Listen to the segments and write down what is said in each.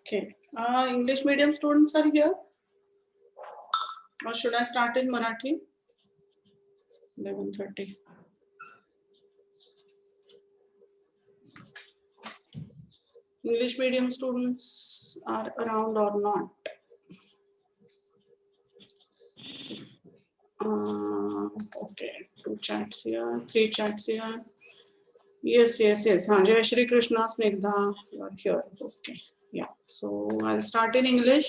Okay. English medium students are here? Or should I start in Marathi? 11:30. English medium students are around or not? Okay, 2 chats here, 3 chats here. Yes. Jai Shri Krishna, Snigdha, you are here. Okay, yeah. So I'll start in English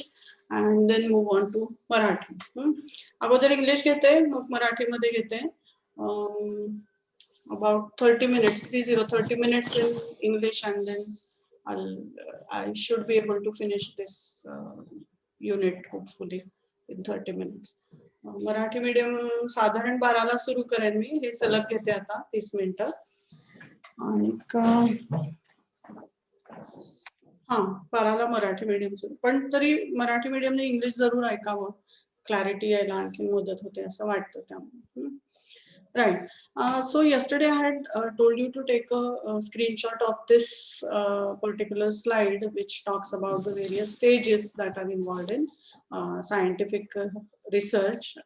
and then move on to Marathi. अगोदर English घेते, मग मराठीमध्ये घेते. About 30 minutes, 30 minutes in English, and then I should be able to finish this unit hopefully in 30 minutes. Marathi medium साधारण 12ला सुरू करेन मी, हे सलग घेते आता 30 मिनिटं. आणि हा 12ला मराठी मीडियम सुरू, पण तरी मराठी मीडियमने इंग्लिश जरूर ऐकावं, क्लॅरिटी यायला आणखी मदत होते असं वाटतं त्यामुळे. Right. So yesterday I had told you to take a screenshot of this particular slide, which talks about the various stages that are involved in scientific research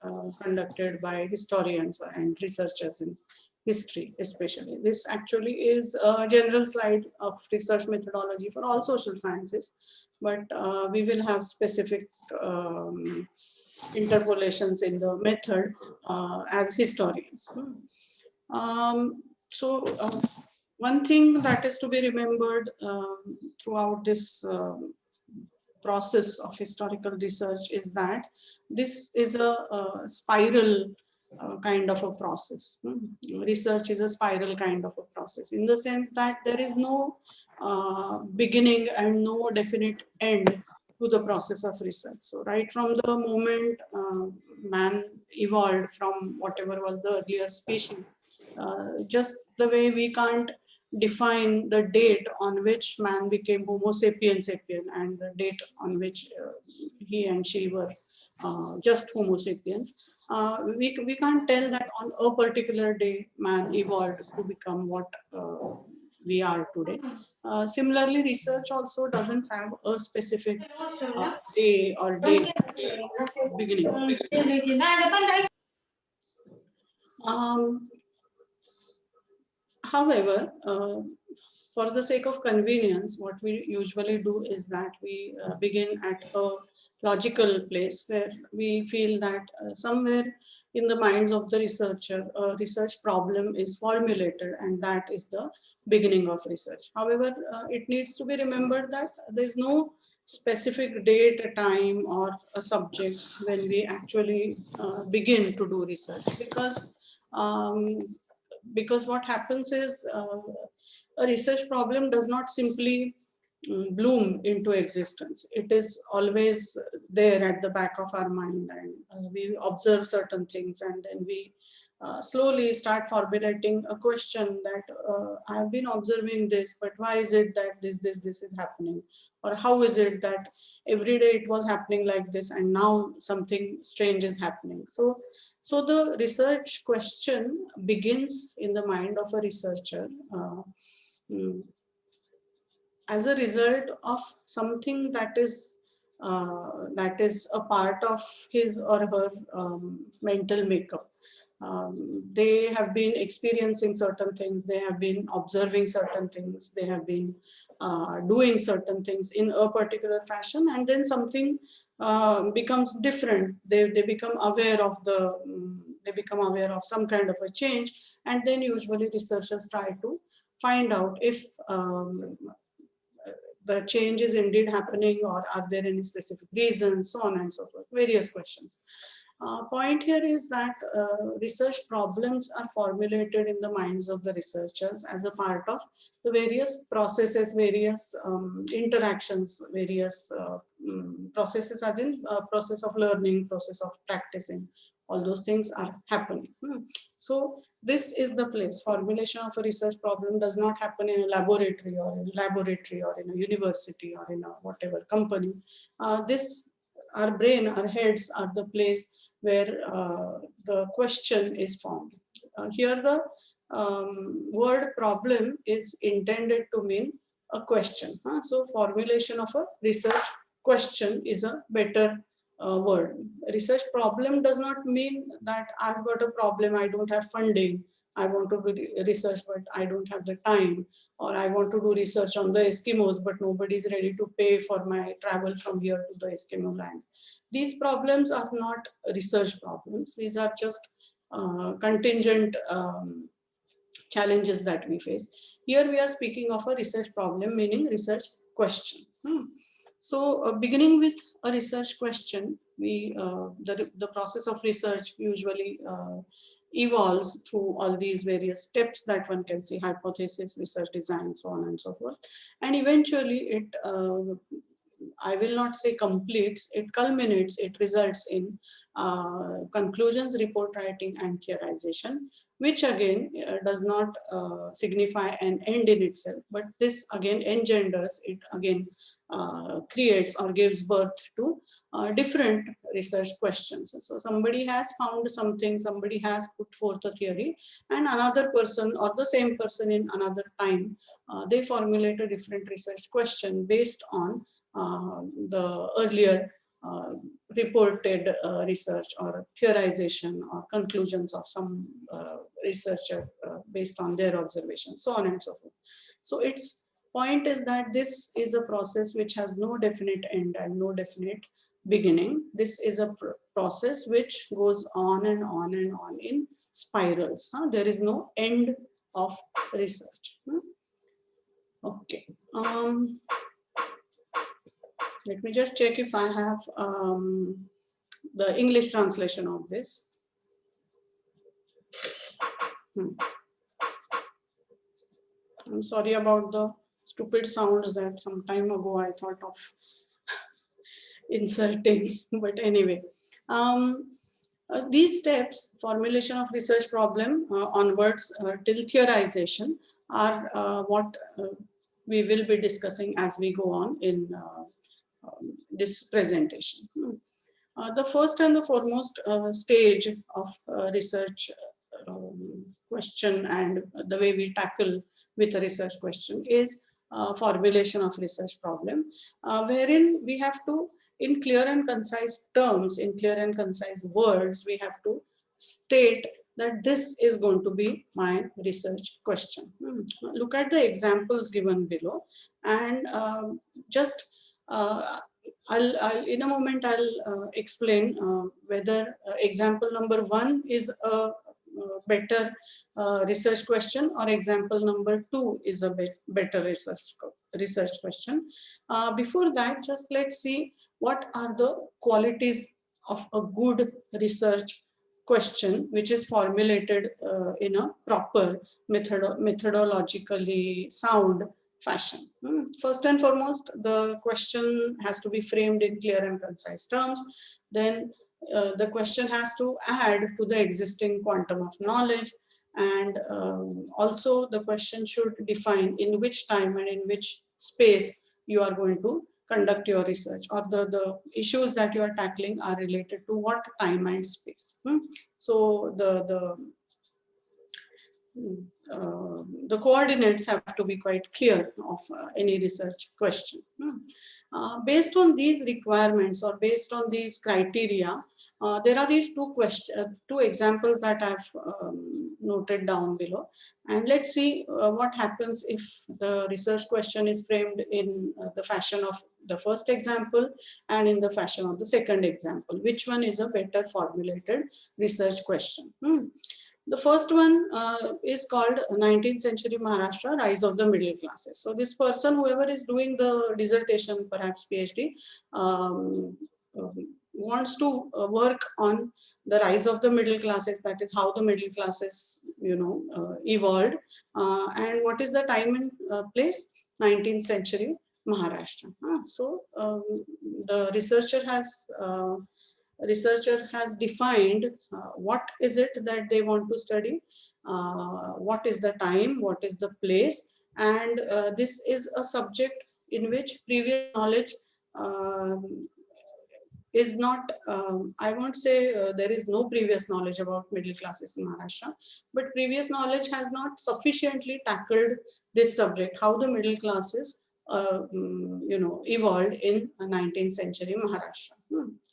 conducted by historians and researchers in history, especially. This actually is a general slide of research methodology for all social sciences, but we will have specific interpolations in the method as historians. One thing that is to be remembered throughout this process of historical research is that this is a spiral kind of a process. Research is a spiral kind of a process, in the sense that there is no beginning and no definite end to the process of research. So right from the moment man evolved from whatever was the earlier species, just the way we can't define the date on which man became Homo sapiens sapien and the date on which he and she were just Homo sapiens, we can't tell that on a particular day man evolved to become what we are today. Similarly, research also doesn't have a specific day or date beginning. However, for the sake of convenience, what we usually do is that we begin at a logical place where we feel that somewhere in the minds of the researcher, a research problem is formulated, and that is the beginning of research. However, it needs to be remembered that there is no specific date, a time, or a subject when we actually begin to do research, because what happens is a research problem does not simply bloom into existence. It is always there at the back of our mind, and we observe certain things, and then we slowly start formulating a question that I have been observing this, but why is it that this is happening? Or how is it that every day it was happening like this and now something strange is happening? So the research question begins in the mind of a researcher as a result of something that is a part of his or her mental makeup. They have been experiencing certain things, they have been observing certain things, they have been doing certain things in a particular fashion, and then something becomes different. They become aware of some kind of a change, and then usually researchers try to find out if the change is indeed happening, or are there any specific reasons, so on and so forth, various questions. Point here is that research problems are formulated in the minds of the researchers as a part of the various processes, various interactions, various processes, as in process of learning, process of practicing. All those things are happening. So this is the place. Formulation of a research problem does not happen in a laboratory or in a university or in a whatever company. Our brain, our heads are the place where the question is formed. Here the word problem is intended to mean a question. So formulation of a research question is a better word. Research problem does not mean that I've got a problem, I don't have funding, I want to do research but I don't have the time, or I want to do research on the Eskimos but nobody is ready to pay for my travel from here to the Eskimo land. These problems are not research problems. These are just contingent challenges that we face. Here we are speaking of a research problem, meaning research question. So beginning with a research question, the process of research usually evolves through all these various steps that one can see: hypothesis, research design, so on and so forth. And eventually it, I will not say completes, it culminates, it results in conclusions, report writing, and theorization, which again does not signify an end in itself, but this again engenders, it again creates or gives birth to different research questions. So somebody has found something, somebody has put forth a theory, and another person or the same person in another time, they formulate a different research question based on the earlier reported research or theorization or conclusions of some researcher based on their observations, so on and so forth. So its point is that this is a process which has no definite end and no definite beginning. This is a process which goes on and on and on in spirals. There is no end of research. Okay. Let me just check if I have the English translation of this. I'm sorry about the stupid sounds that some time ago I thought of inserting, but anyway. These steps, formulation of research problem onwards till theorization, are what we will be discussing as we go on in this presentation. The first and the foremost stage of research question and the way we tackle with a research question is formulation of research problem, wherein we have to, in clear and concise terms, in clear and concise words, we have to state that this is going to be my research question. Look at the examples given below, and just I'll in a moment I'll explain whether example number 1 is a better research question or example number 2 is a better research question. Before that, just let's see what are the qualities of a good research question which is formulated in a proper methodologically sound fashion. First and foremost, the question has to be framed in clear and concise terms. Then the question has to add to the existing quantum of knowledge, and also the question should define in which time and in which space you are going to conduct your research, or the issues that you are tackling are related to what time and space. So the coordinates have to be quite clear of any research question. Based on these requirements or based on these criteria, there are these two examples that I've noted down below. And let's see what happens if the research question is framed in the fashion of the first example and in the fashion of the second example. Which one is a better formulated research question? The first one is called 19th Century Maharashtra, Rise of the Middle Classes. So this person, whoever is doing the dissertation, perhaps PhD, wants to work on the rise of the middle classes, that is how the middle classes, evolved, and what is the time and place, 19th century Maharashtra. So the researcher has defined what is it that they want to study, what is the time, what is the place, and this is a subject in which previous knowledge is not, I won't say there is no previous knowledge about middle classes in Maharashtra, but previous knowledge has not sufficiently tackled this subject, how the middle classes evolved in 19th century Maharashtra.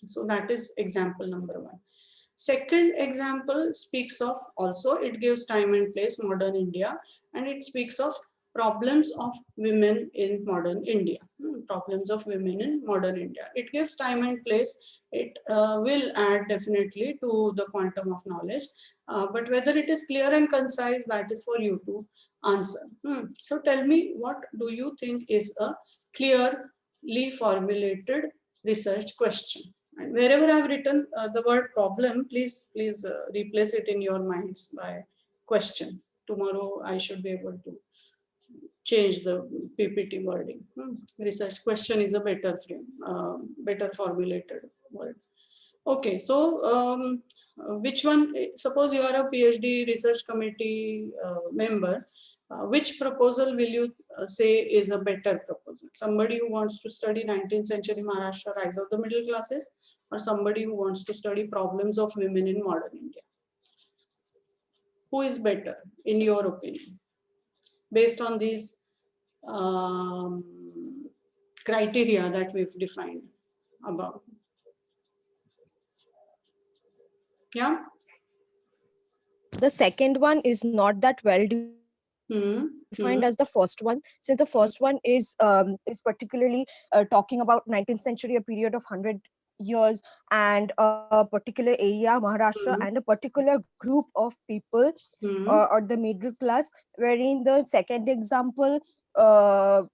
So that is example number one. Second example speaks of, also it gives time and place, modern India, and it speaks of problems of women in modern India. Problems of women in modern India. It gives time and place. It will add definitely to the quantum of knowledge, but whether it is clear and concise, that is for you to answer. So tell me, what do you think is a clearly formulated research question? And wherever I've written the word problem, please replace it in your minds by question. Tomorrow I should be able to change the PPT wording. Research question is a better frame, better formulated word. Okay, so which one? Suppose you are a PhD research committee member. Which proposal will you say is a better proposal? Somebody who wants to study 19th century Maharashtra, rise of the middle classes, or somebody who wants to study problems of women in modern India? Who is better, in your opinion, based on these um, criteria that we've defined above? Yeah. The second one is not that well defined as the first one, since the Hmm. first one is particularly talking about 19th century, a period of 100 years, and a particular area, Maharashtra, and a Hmm. particular group of people, Hmm. or the middle class. Wherein the second example,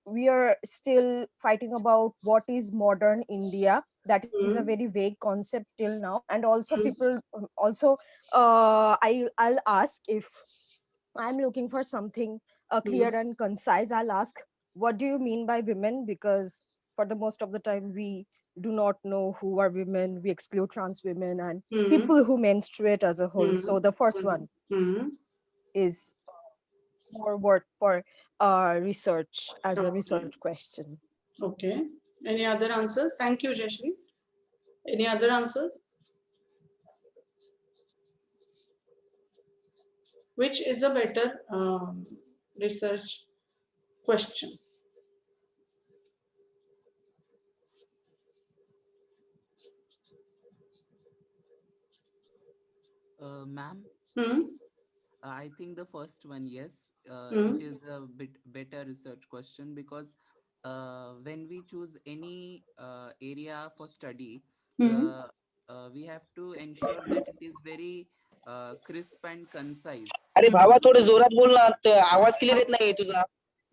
we are still fighting about what is modern India. That is a very Hmm. vague concept till now, and also Hmm. people also, I'll ask, if I'm looking for something clear Hmm. and concise, I'll ask, what do you mean by women? Because for the most of the time, we do not know who are women. We exclude trans women and Hmm. people who menstruate as a whole. Hmm. So the first Hmm. one Hmm. is more worth for research, as a Okay. research question. Okay. Any other answers? Thank you, Jayashree. Any other answers? Which is a better research question? Ma'am, Hmm. I think the first one, yes, it Hmm. is a bit better research question because when we choose any area for study, Hmm. uh, we have to ensure that it is very crisp and concise. अरे भावा Uh, थोडं जोरात बोल ना आवाज clear येत नाहीये तुझा.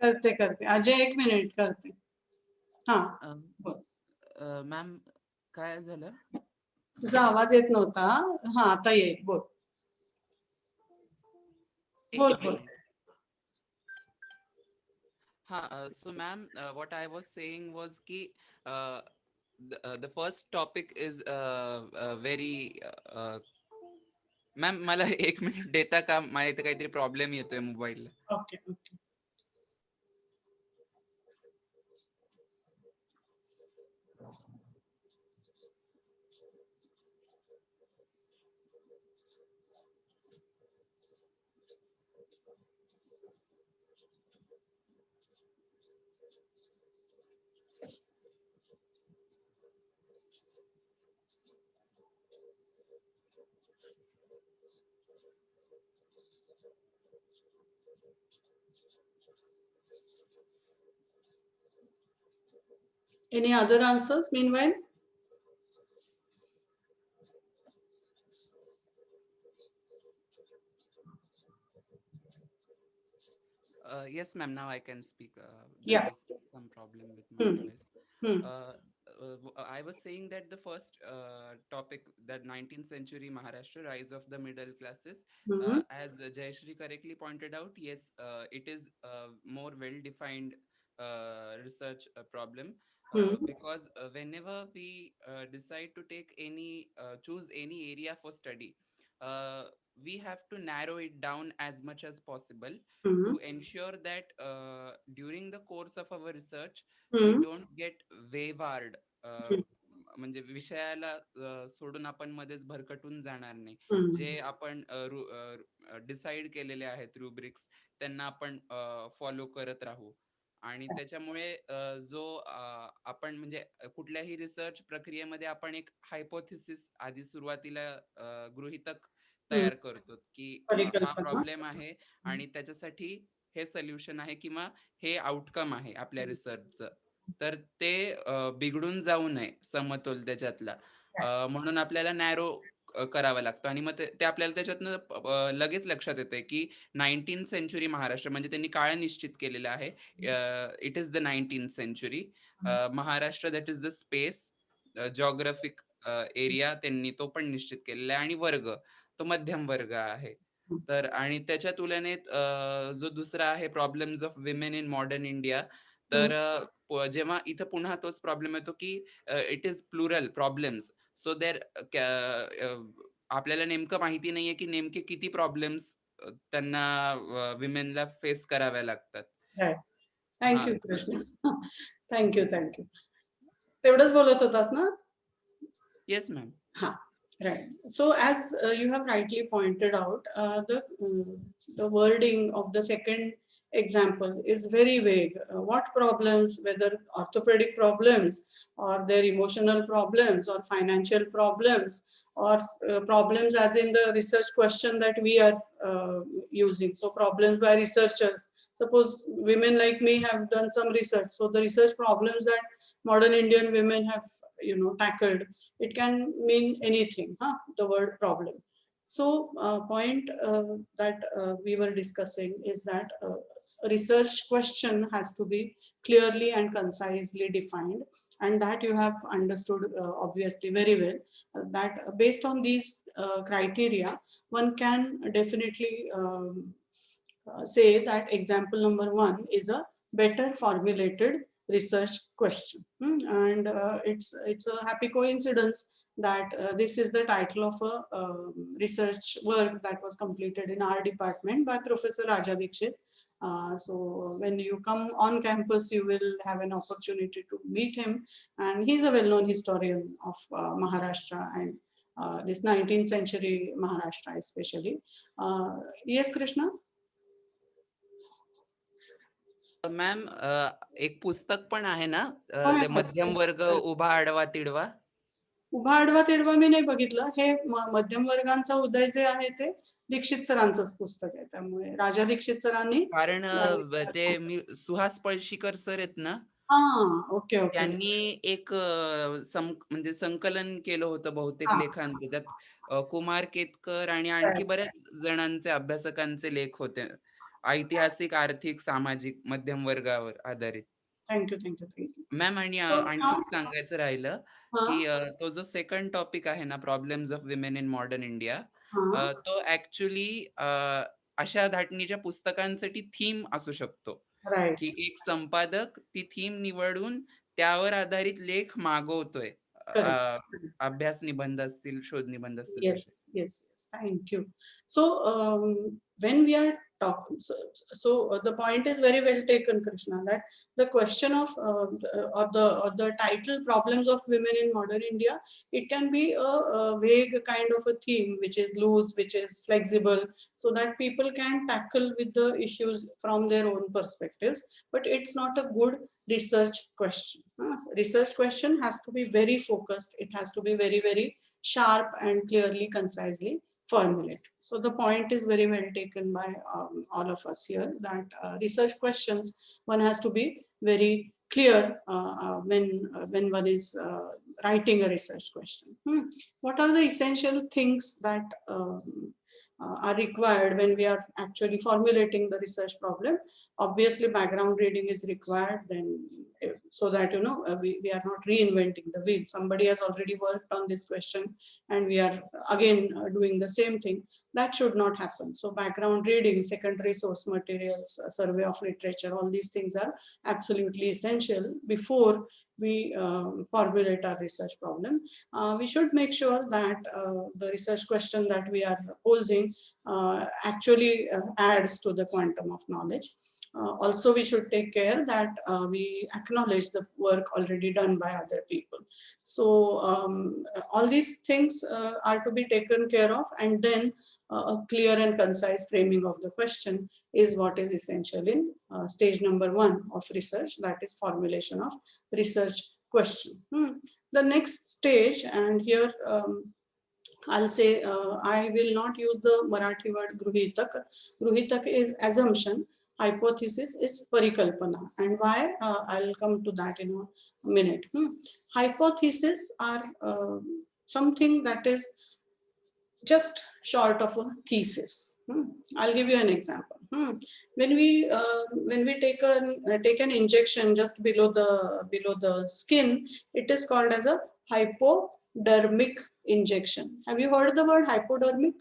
करते करते अजय, एक मिनिट करते. हा. um, बोल. Ma'am, काय झालं? तुझा आवाज येत नव्हता. हा, आता येईल. बोल. बोल एक बोल. Minute. So ma'am, what I was saying was कि the first topic is very ma'am मला एक मिनिट देता का? माझ्या इथे काहीतरी प्रॉब्लेम येतोय मोबाईलला. Okay okay. Any other answers meanwhile? Yes, ma'am. Now I can speak. There Yeah. was some problem with my Hmm. device. Hmm. Uh, I was saying that the first topic, that 19th century Maharashtra, rise of the middle classes, Hmm. as Jayashree correctly pointed out, yes, it is a more well-defined research problem Hmm. because whenever we decide to take any, choose any area for study, uh, we have to narrow it down as much as possible Hmm. to ensure that during the course of our research we Hmm. don't get wayward, Hmm. म्हणजे विषयाला सोडून आपण मध्येच भरकटून जाणार नाही. हम्म. जे आपण डिसाईड केलेले आहेत रुब्रिक्स, त्यांना आपण फॉलो करत राहू. आणि त्याच्यामुळे आपण म्हणजे कुठल्याही रिसर्च प्रक्रियेमध्ये आपण एक हायपोथेसिस आधी सुरुवातीला गृहीतक तयार करतो की हा परिकल्पना. प्रॉब्लेम आहे आणि त्याच्यासाठी हे सोल्युशन आहे किंवा हे आउटकम आहे आपल्या रिसर्चचं. तर ते बिघडून जाऊ नये समतोल त्याच्यातला, म्हणून आपल्याला नॅरो करावा लागतो. आणि मग ते आपल्याला त्याच्यातनं लगेच लक्षात येते की 19th सेंचुरी महाराष्ट्र, म्हणजे त्यांनी काळ निश्चित केलेला आहे. It is the 19th century Maharashtra, that is the space, geographic area त्यांनी तो पण निश्चित केलेला आहे. आणि वर्ग तो मध्यम वर्ग आहे. तर आणि त्याच्या तुलनेत जो दुसरा आहे problems of women in modern India, तर जेव्हा इथं पुन्हा तोच प्रॉब्लेम येतो की it is plural problems. So there आपल्याला नेमकं माहिती नाहीये की नेमके किती प्रॉब्लेम्स त्यांना विमेनला फेस कराव्या लागतात. थँक्यू कृष्ण. थँक्यू. तेवढंच बोलत होतास ना? Yes ma'am. Right. So as you have rightly pointed out, the wording of the second example is very vague. What problems, whether orthopedic problems or their emotional problems or financial problems or problems as in the research question that we are using. So problems by researchers. Suppose women like me have done some research. So the research problems that modern Indian women have tackled, it can mean anything, the word problem. So point that we were discussing is that a research question has to be clearly and concisely defined, and that you have understood obviously very well, that based on these criteria one can definitely say that example number 1 is a better formulated research question. And it's a happy coincidence that this is the title of a research work that was completed in our department by Professor Raja Dikshit. So when you come on campus, you will have an opportunity to meet him, and he's a well-known historian of Maharashtra and this 19th century Maharashtra especially. Yes, Krishna? Ma'am, एक पुस्तक पण आहे ना, होय, ते मध्यम वर्ग उभा आडवा तिडवा. उभा आडवा तिडवा मी नाही बघितलं. हे मध्यम वर्गांचा उदय जे आहे ते दीक्षित सरांचंच पुस्तक आहे. त्यामुळे राजा दीक्षित सरांनी, कारण ते मी सुहास पळशीकर सर आहेत ना, ओके. त्यांनी एक म्हणजे संकलन केलं होतं बहुतेक लेखांचं. त्यात कुमार केतकर आणि आणखी बऱ्याच जणांचे अभ्यासकांचे लेख होते, ऐतिहासिक, आर्थिक, सामाजिक, मध्यम वर्गावर आधारित. थँक्यू. मॅम, आणि आणखी सांगायचं राहिलं की तो जो सेकंड टॉपिक आहे ना, problems of women in modern India, तो ऍक्च्युली अशा धाटणीच्या पुस्तकांसाठी थीम असू शकतो, की एक संपादक ती थीम निवडून त्यावर आधारित लेख मागवतोय. अभ्यास निबंध असतील, शोध निबंध असतील. Yes. Thank you. So when we are talking, so the point is very well taken, Krishna, that the question of or the title problems of women in modern India, it can be a vague kind of a theme which is loose, which is flexible, so that people can tackle with the issues from their own perspectives, but it's not a good research question. Research question has to be very focused. It has to be very, very sharp and clearly, concisely formulated. So the point is very well taken by all of us here, that research questions, one has to be very clear when one is writing a research question. What are the essential things that are required when we are actually formulating the research problem? Obviously background reading is required, then so that we are not reinventing the wheel. Somebody has already worked on this question and we are again doing the same thing. That should not happen. So background reading, secondary source materials, survey of literature, all these things are absolutely essential before we formulate our research problem. We should make sure that the research question that we are posing actually adds to the quantum of knowledge. Also, we should take care that we acknowledge the work already done by other people. So all these things are to be taken care of, and then a clear and concise framing of the question is what is essential in stage number 1 of research, that is formulation of research question. The next stage, and here I'll say I will not use the Marathi word gruhitak. Gruhitak is assumption. Hypothesis is parikalpana. And why? I'll come to that in a minute. Hypotheses are something that is just short of a thesis. I'll give you an example. When we take an injection just below the skin, it is called as a hypodermic injection. Have you heard the word hypodermic?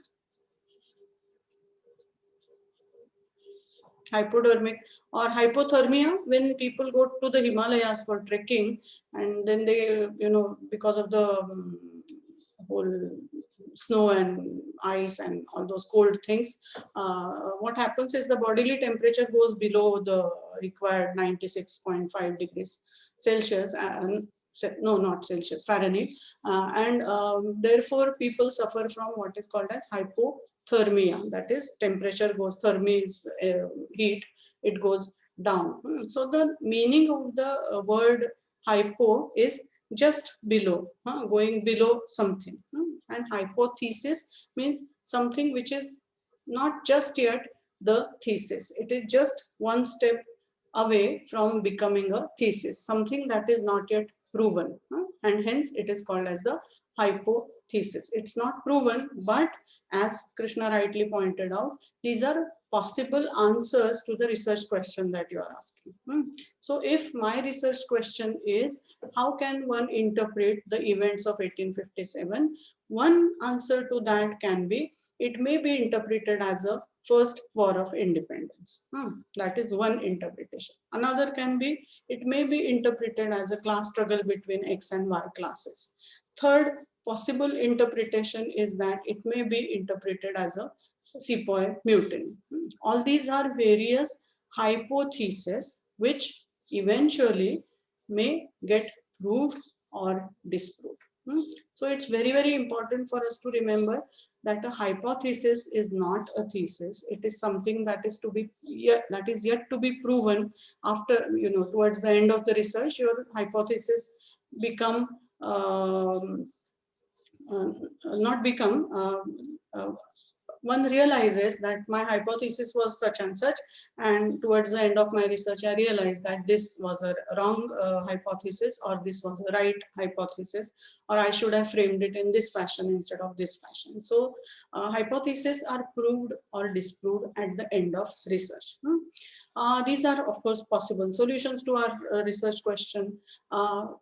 Hypodermic or hypothermia, when people go to the Himalayas for trekking, and then they, because of the whole snow and ice and all those cold things, what happens is the bodily temperature goes below the required 96.5 degrees Celsius, and no, not Celsius, Fahrenheit, and therefore people suffer from what is called as hypothermia. That is, temperature goes, thermi is heat, it goes down. So the meaning of the word hypo is just below, going below something. And hypothesis means something which is not just yet the thesis. It is just one step away from becoming a thesis, something that is not yet proven, and hence it is called as the hypothesis. It's not proven, but as Krishna rightly pointed out, these are possible answers to the research question that you are asking. So if my research question is, how can one interpret the events of 1857? One answer to that can be, it may be interpreted as a first war of independence. That is one interpretation. Another can be, it may be interpreted as a class struggle between X and Y classes. Third possible interpretation is that it may be interpreted as a sepoy mutiny. All these are various hypotheses which eventually may get proved or disproved. So it's very, very important for us to remember that a hypothesis is not a thesis. It is something that is yet to be proven. After, towards the end of the research, your hypothesis become not become one realizes that my hypothesis was such and such, and towards the end of my research I realized that this was a wrong hypothesis, or this was a right hypothesis, or I should have framed it in this fashion instead of this fashion. So hypotheses are proved or disproved at the end of research. These are of course possible solutions to our research question.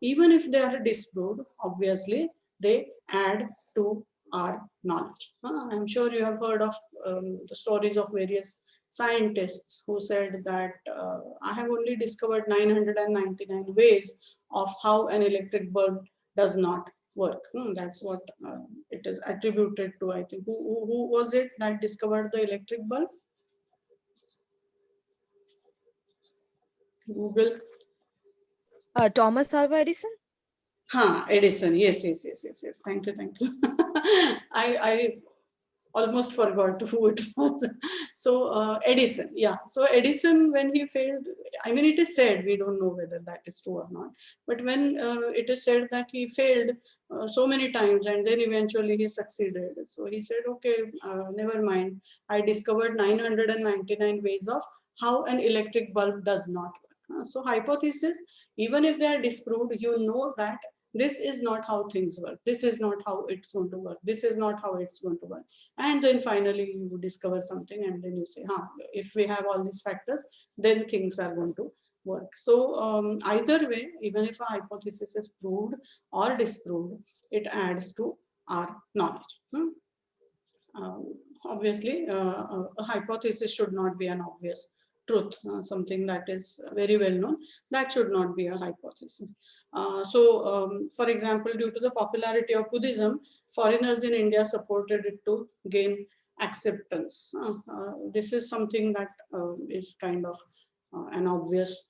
Even if they are disproved, obviously they add to our knowledge. I'm sure you have heard of the stories of various scientists who said that I have only discovered 999 ways of how an electric bulb does not work. That's what it is attributed to, I think. Who was it that discovered the electric bulb? Google. Thomas Alva Edison. Edison. Yes. Thank you. I almost forgot who it was. So Edison, yeah. So Edison, when he failed, I mean, it is said, we don't know whether that is true or not, but when it is said that he failed so many times and then eventually he succeeded. So he said, okay, never mind. I discovered 999 ways of how an electric bulb does not work. So hypothesis, even if they are disproved, you know that this is not how things work. This is not how it's going to work. This is not how it's going to work. And then finally you discover something and then you say, if we have all these factors, then things are going to work. So either way, even if a hypothesis is proved or disproved, it adds to our knowledge. Obviously, a hypothesis should not be an obvious truth, something that is very well known. That should not be a hypothesis. For example, due to the popularity of Buddhism, foreigners in India supported it to gain acceptance. This is something that is kind of an obvious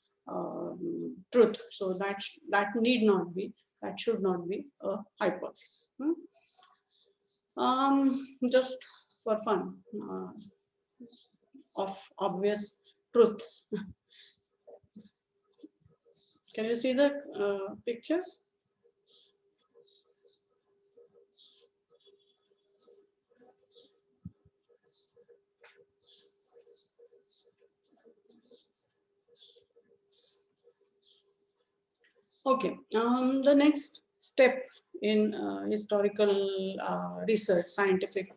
truth. So that need not be, that should not be a hypothesis. Just for fun, of obvious truth. Can you see the picture? Okay, the next step in historical research, scientific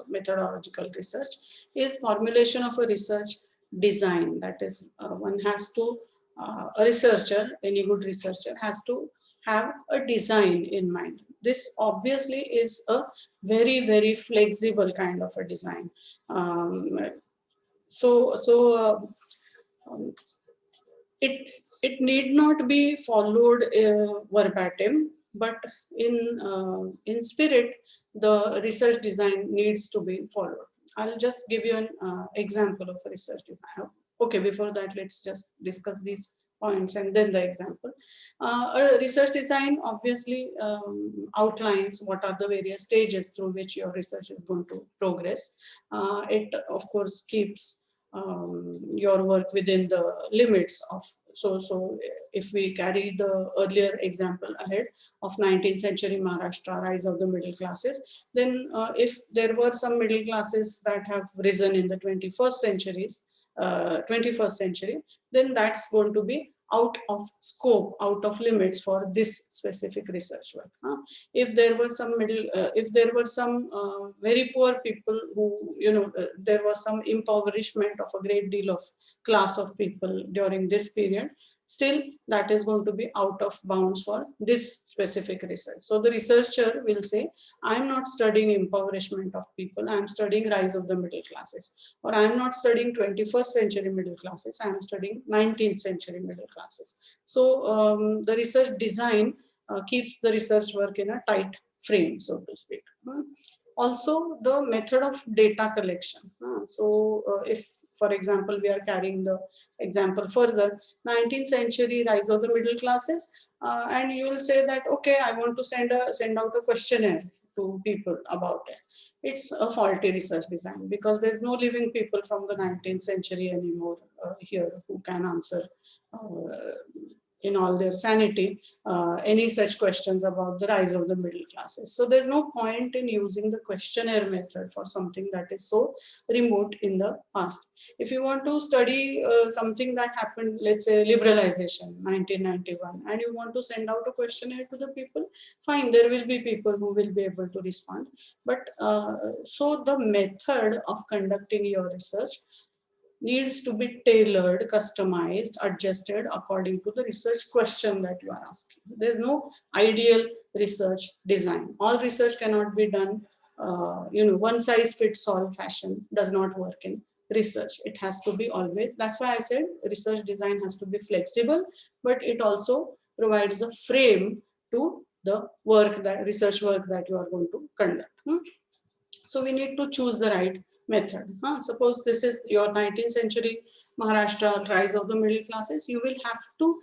methodological research, is formulation of a research design. That is, one has to, a researcher, any good researcher has to have a design in mind. This obviously is a very, very flexible kind of a design. Um, it it need not be followed verbatim, but in spirit, the research design needs to be followed. I'll just give you an example of a research design. Okay, before that, let's just discuss these points and then the example. A research design obviously outlines what are the various stages through which your research is going to progress. It, of course, keeps your work within the limits of, so if we carry the earlier example ahead of 19th century Maharashtra, rise of the middle classes, then if there were some middle classes that have risen in the 21st century, then that's going to be out of scope, out of limits for this specific research work. If there were some very poor people who, there was some impoverishment of a great deal of class of people during this period, still that is going to be out of bounds for this specific research. So the researcher will say, I'm not studying impoverishment of people, I'm studying rise of the middle classes. Or I'm not studying 21st century middle classes, I'm studying 19th century middle classes. So the research design keeps the research work in a tight frame, so to speak. Also, the method of data collection. If, for example, we are carrying the example further, 19th century rise of the middle classes, and you will say that, okay, I want to send out a questionnaire to people about it. It's a faulty research design, because there's no living people from the 19th century anymore here who can answer in all their sanity any such questions about the rise of the middle classes. So there's no point in using the questionnaire method for something that is so remote in the past. If you want to study something that happened, let's say liberalization 1991, and you want to send out a questionnaire to the people, fine, there will be people who will be able to respond. But so the method of conducting your research needs to be tailored, customized, adjusted according to the research question that you are asking. There's no ideal research design. All research cannot be done, one size fits all fashion does not work in research. It has to be always, that's why I said research design has to be flexible, but it also provides a frame to the work, that research work that you are going to conduct. So we need to choose the right method. Suppose this is your 19th century Maharashtra, rise of the middle classes, you will have to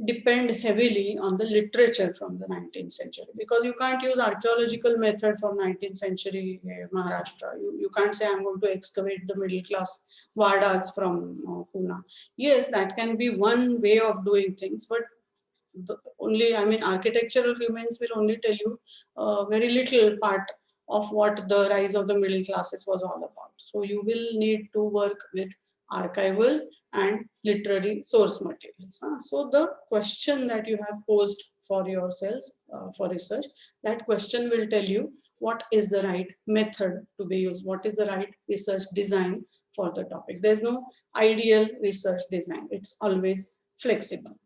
depend heavily on the literature from the 19th century, because you can't use archaeological method from 19th century Maharashtra. You can't say, I'm going to excavate the middle class Vadas from Pune. Yes, that can be one way of doing things, but architectural remains will only tell you very little part of what the rise of the middle classes was all about. So you will need to work with archival and literary source materials. So the question that you have posed for yourselves for research, that question will tell you what is the right method to be used, what is the right research design for the topic. There's no ideal research design, it's always flexible.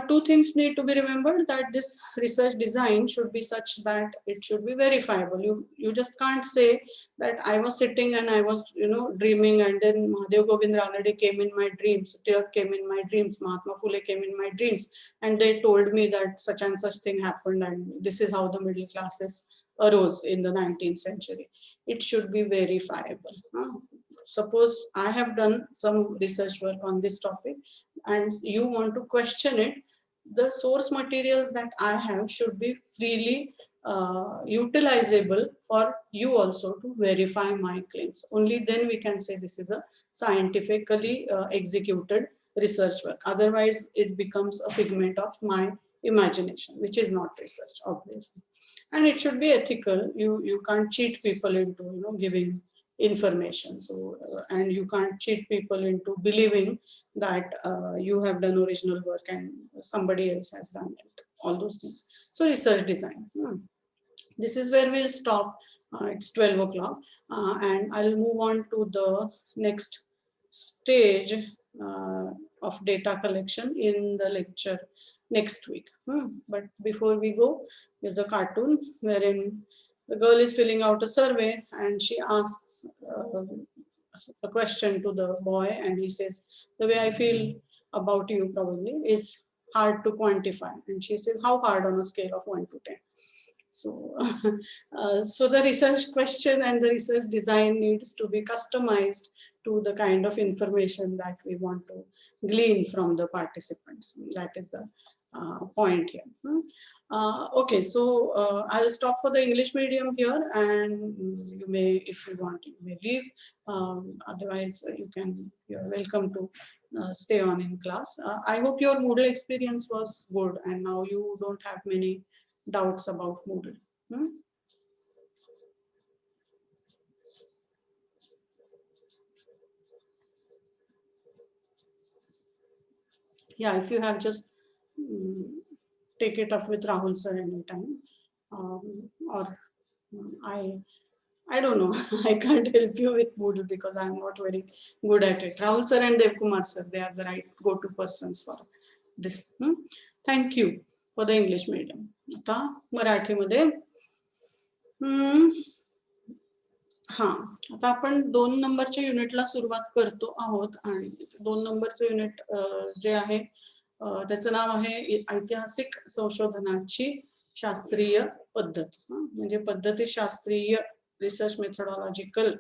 Two things need to be remembered, that this research design should be such that it should be verifiable. You just can't say that I was sitting and I was dreaming, and then Mahadev Govind Ranade came in my dreams, Tilak came in my dreams, Mahatma Phule came in my dreams, and they told me that such and such thing happened, and this is how the middle classes arose in the 19th century. it should be verifiable. Suppose I have done some research work on this topic and you want to question it, the source materials that I have should be freely utilizable for you also to verify my claims. Only then we can say this is a scientifically executed research work. Otherwise, it becomes a figment of my imagination, which is not research, obviously. And it should be ethical. You can't cheat people into giving information. So and you can't cheat people into believing that you have done original work and somebody else has done it. All those things. So research design. This is where we'll stop. It's 12 o'clock, and I'll move on to the next stage of data collection in the lecture next week. But before we go, there's a cartoon wherein the girl is filling out a survey and she asks a question to the boy, and he says, the way I feel about you probably is hard to quantify. And she says, how hard on a scale of 1 to 10? So, so the research question and the research design needs to be customized to the kind of information that we want to glean from the participants. That is the point here. Okay, so I'll stop for the English medium here, and you may, if you want, you may leave. Otherwise, you're welcome to stay on in class. I hope your Moodle experience was good, and now you don't have many doubts about Moodle. Yeah, if you have, just take it up with Rahul sir anytime. Or I don't know. I can't help you with Moodle because I'm not very good at it. Rahul sir and Dev Kumar sir, they are the right go-to persons for this. Thank you for the English medium. आता मराठीमध्ये हा, आता आपण 2 नंबरच्या युनिटला सुरुवात करतो आहोत, आणि 2 नंबरचं युनिट जे आहे त्याचं नाव आहे ऐतिहासिक संशोधनाची शास्त्रीय पद्धत. म्हणजे पद्धतीशास्त्रीय, रिसर्च मेथोडॉलॉजिकल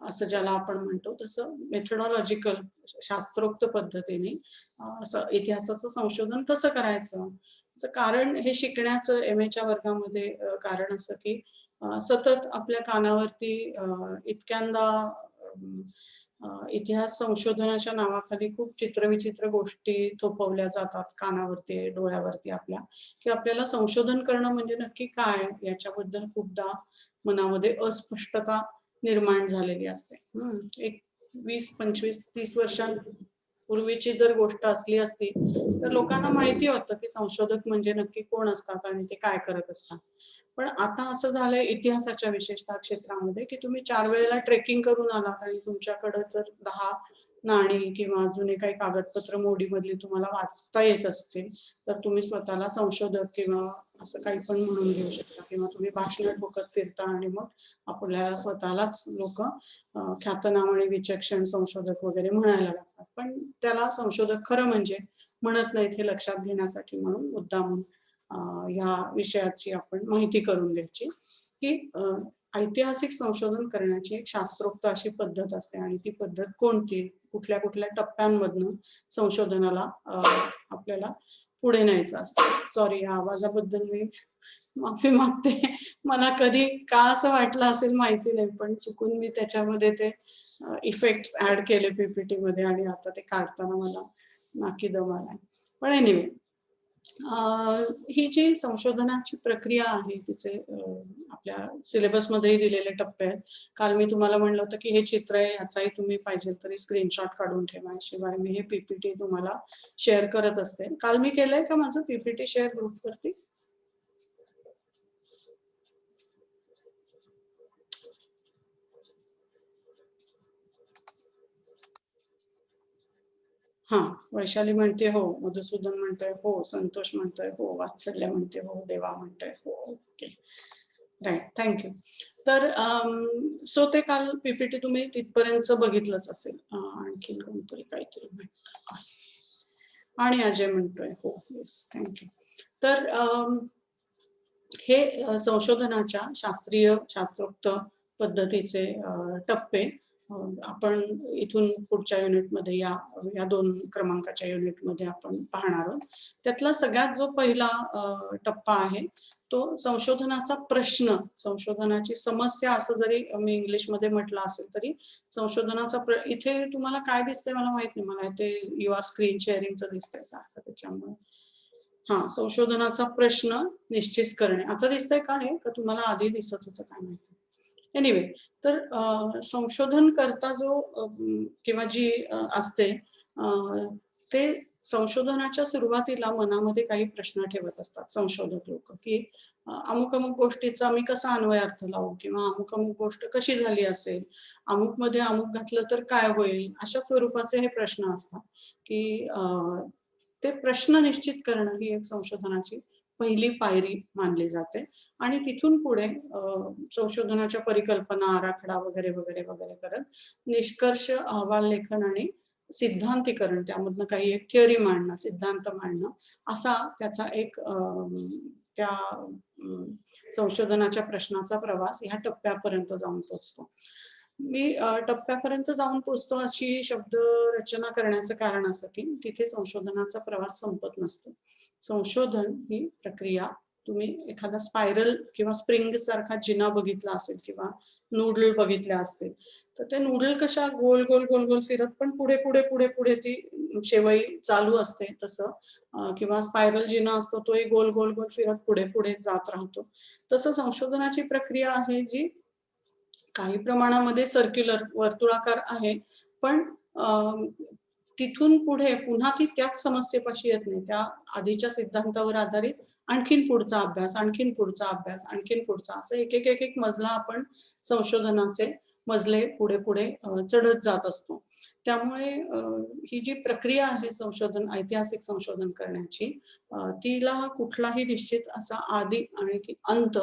असं ज्याला आपण म्हणतो, तसं मेथोडॉलॉजिकल शास्त्रोक्त पद्धतीने इतिहासाचं संशोधन कसं करायचं. कारण हे शिकण्याचं MA च्या वर्गामध्ये कारण असं की सतत आपल्या कानावरती इतक्यांदा इतिहास संशोधनाच्या नावाखाली खूप चित्रविचित्र गोष्टी थोपवल्या जातात कानावरती, डोळ्यावरती आपल्या, की आपल्याला संशोधन करणं म्हणजे नक्की काय याच्याबद्दल खूपदा मनामध्ये अस्पष्टता निर्माण झालेली असते. एक 20, 25, 30 वर्षांपूर्वीची जर गोष्ट असली असती तर लोकांना माहिती होतं की संशोधक म्हणजे नक्की कोण असतात आणि ते काय करत असतात. पण आता असं झालंय इतिहासाच्या विशेषतः क्षेत्रामध्ये की तुम्ही 4 वेळेला ट्रेकिंग करून आलात आणि तुमच्याकडे जर 10 नाणी किंवा अजून काही कागदपत्र मोडीमधली तुम्हाला वाचता येत असतील तर तुम्ही स्वतःला संशोधक किंवा असं काही पण म्हणून घेऊ शकता, किंवा तुम्ही भाषण ठोकत फिरता आणि मग आपल्याला स्वतःलाच लोक ख्यातनाम आणि विचक्षण संशोधक वगैरे म्हणायला लागतात. पण त्याला संशोधक खरं म्हणजे म्हणत नाहीत हे लक्षात घेण्यासाठी म्हणून मुद्दामून ह्या विषयाची आपण माहिती करून घ्यायची की ऐतिहासिक संशोधन करण्याची एक शास्त्रोक्त अशी पद्धत असते, आणि ती पद्धत कोणती, कुठल्या कुठल्या टप्प्यांमधून संशोधनाला आपल्याला पुढे न्यायचं असतं. सॉरी, या आवाजाबद्दल मी माफी मागते. मला कधी का असं वाटलं असेल माहिती नाही, पण चुकून मी त्याच्यामध्ये ते इफेक्ट्स ऍड केले PPT मध्ये, आणि आता ते काढताना मला नाकी दम आलाय. पण एनिवे, ही जी संशोधनाची प्रक्रिया आहे तिचे आपल्या सिलेबस मध्येही दिलेले टप्पे आहेत. काल मी तुम्हाला म्हणलं होतं की हे चित्र आहे, याचाही तुम्ही पाहिजे तरी स्क्रीनशॉट काढून ठेवा, शिवाय मी हे PPT तुम्हाला शेअर करत असते. काल मी केलंय का माझं PPT शेअर ग्रुपवरती? हा, वैशाली म्हणते हो, मधुसूदन म्हणतोय हो, संतोष म्हणतोय हो, वात्सल्य म्हणते हो, देवा म्हणतोय हो. Okay, right, thank you. तर सो ते काल PPT तुम्ही तिथपर्यंत बघितलंच असेल. आणखीन कोणतरी काहीतरी म्हणत, आणि अजय म्हणतोय हो, येस, थँक्यू. तर हे संशोधनाच्या शास्त्रोक्त पद्धतीचे टप्पे आपण इथून पुढच्या युनिटमध्ये या 2 क्रमांकाच्या युनिटमध्ये आपण पाहणार आहोत. त्यातला सगळ्यात जो पहिला टप्पा आहे तो संशोधनाचा प्रश्न, संशोधनाची समस्या असं जरी मी इंग्लिशमध्ये म्हटलं असेल तरी संशोधनाचा इथे तुम्हाला काय दिसतंय मला माहित नाही, मला ते यू आर स्क्रीन शेअरिंगचं दिसतंय सारखं त्याच्यामुळे. हा, संशोधनाचा प्रश्न निश्चित करणे. आता दिसतंय का हे, का तुम्हाला आधी दिसत होतं काय माहिती. एनिवे, तर संशोधन करता जो किंवा जी असते ते संशोधनाच्या सुरुवातीला मनामध्ये काही प्रश्न ठेवत असतात संशोधक लोक, की अमुक अमुक गोष्टीचा मी कसा अन्वय अर्थ लावू, किंवा अमुक अमुक गोष्ट कशी झाली असेल, अमुक मध्ये अमुक घातलं तर काय होईल, अशा स्वरूपाचे हे प्रश्न असतात. की ते प्रश्न निश्चित करणं ही एक संशोधनाची पहिली पायरी मानली जाते. आणि तिथून पुढे संशोधनाच्या परिकल्पना, आराखडा वगैरे वगैरे वगैरे करत निष्कर्ष, अहवाल लेखन आणि सिद्धांतीकरण, त्यामधनं काही एक थिअरी मांडणं, सिद्धांत मांडणं, असा त्याचा एक त्या संशोधनाच्या प्रश्नाचा प्रवास ह्या टप्प्यापर्यंत जाऊन पोहोचतो. मी टप्प्यापर्यंत जाऊन पोहोचतो अशी शब्द रचना करण्याचं कारण असं की तिथे संशोधनाचा प्रवास संपत नसतो. संशोधन ही प्रक्रिया, तुम्ही एखादा स्पायरल किंवा स्प्रिंग सारखा जिना बघितला असेल किंवा नूडल बघितल्या असतील, तर ते नूडल कशा गोल गोल गोल गोल फिरत पण पुढे पुढे पुढे पुढे ती शेवई चालू असते तसं, किंवा स्पायरल जिना असतो तोही गोल गोल गोल फिरत पुढे पुढे जात राहतो. तसं संशोधनाची प्रक्रिया आहे जी काही प्रमाणामध्ये सर्क्युलर, वर्तुळाकार आहे, पण तिथून पुढे पुन्हा ती त्याच समस्येपाशी येत नाही. त्या आधीच्या सिद्धांतावर आधारित आणखीन पुढचा अभ्यास, आणखीन पुढचा अभ्यास, आणखीन पुढचा, असं एक एक एक एक मजला आपण संशोधनाचे मजले पुढे पुढे चढत जात असतो. त्यामुळे ही जी प्रक्रिया आहे संशोधन, ऐतिहासिक संशोधन करण्याची, तिला कुठलाही निश्चित असा आदी आणि अंत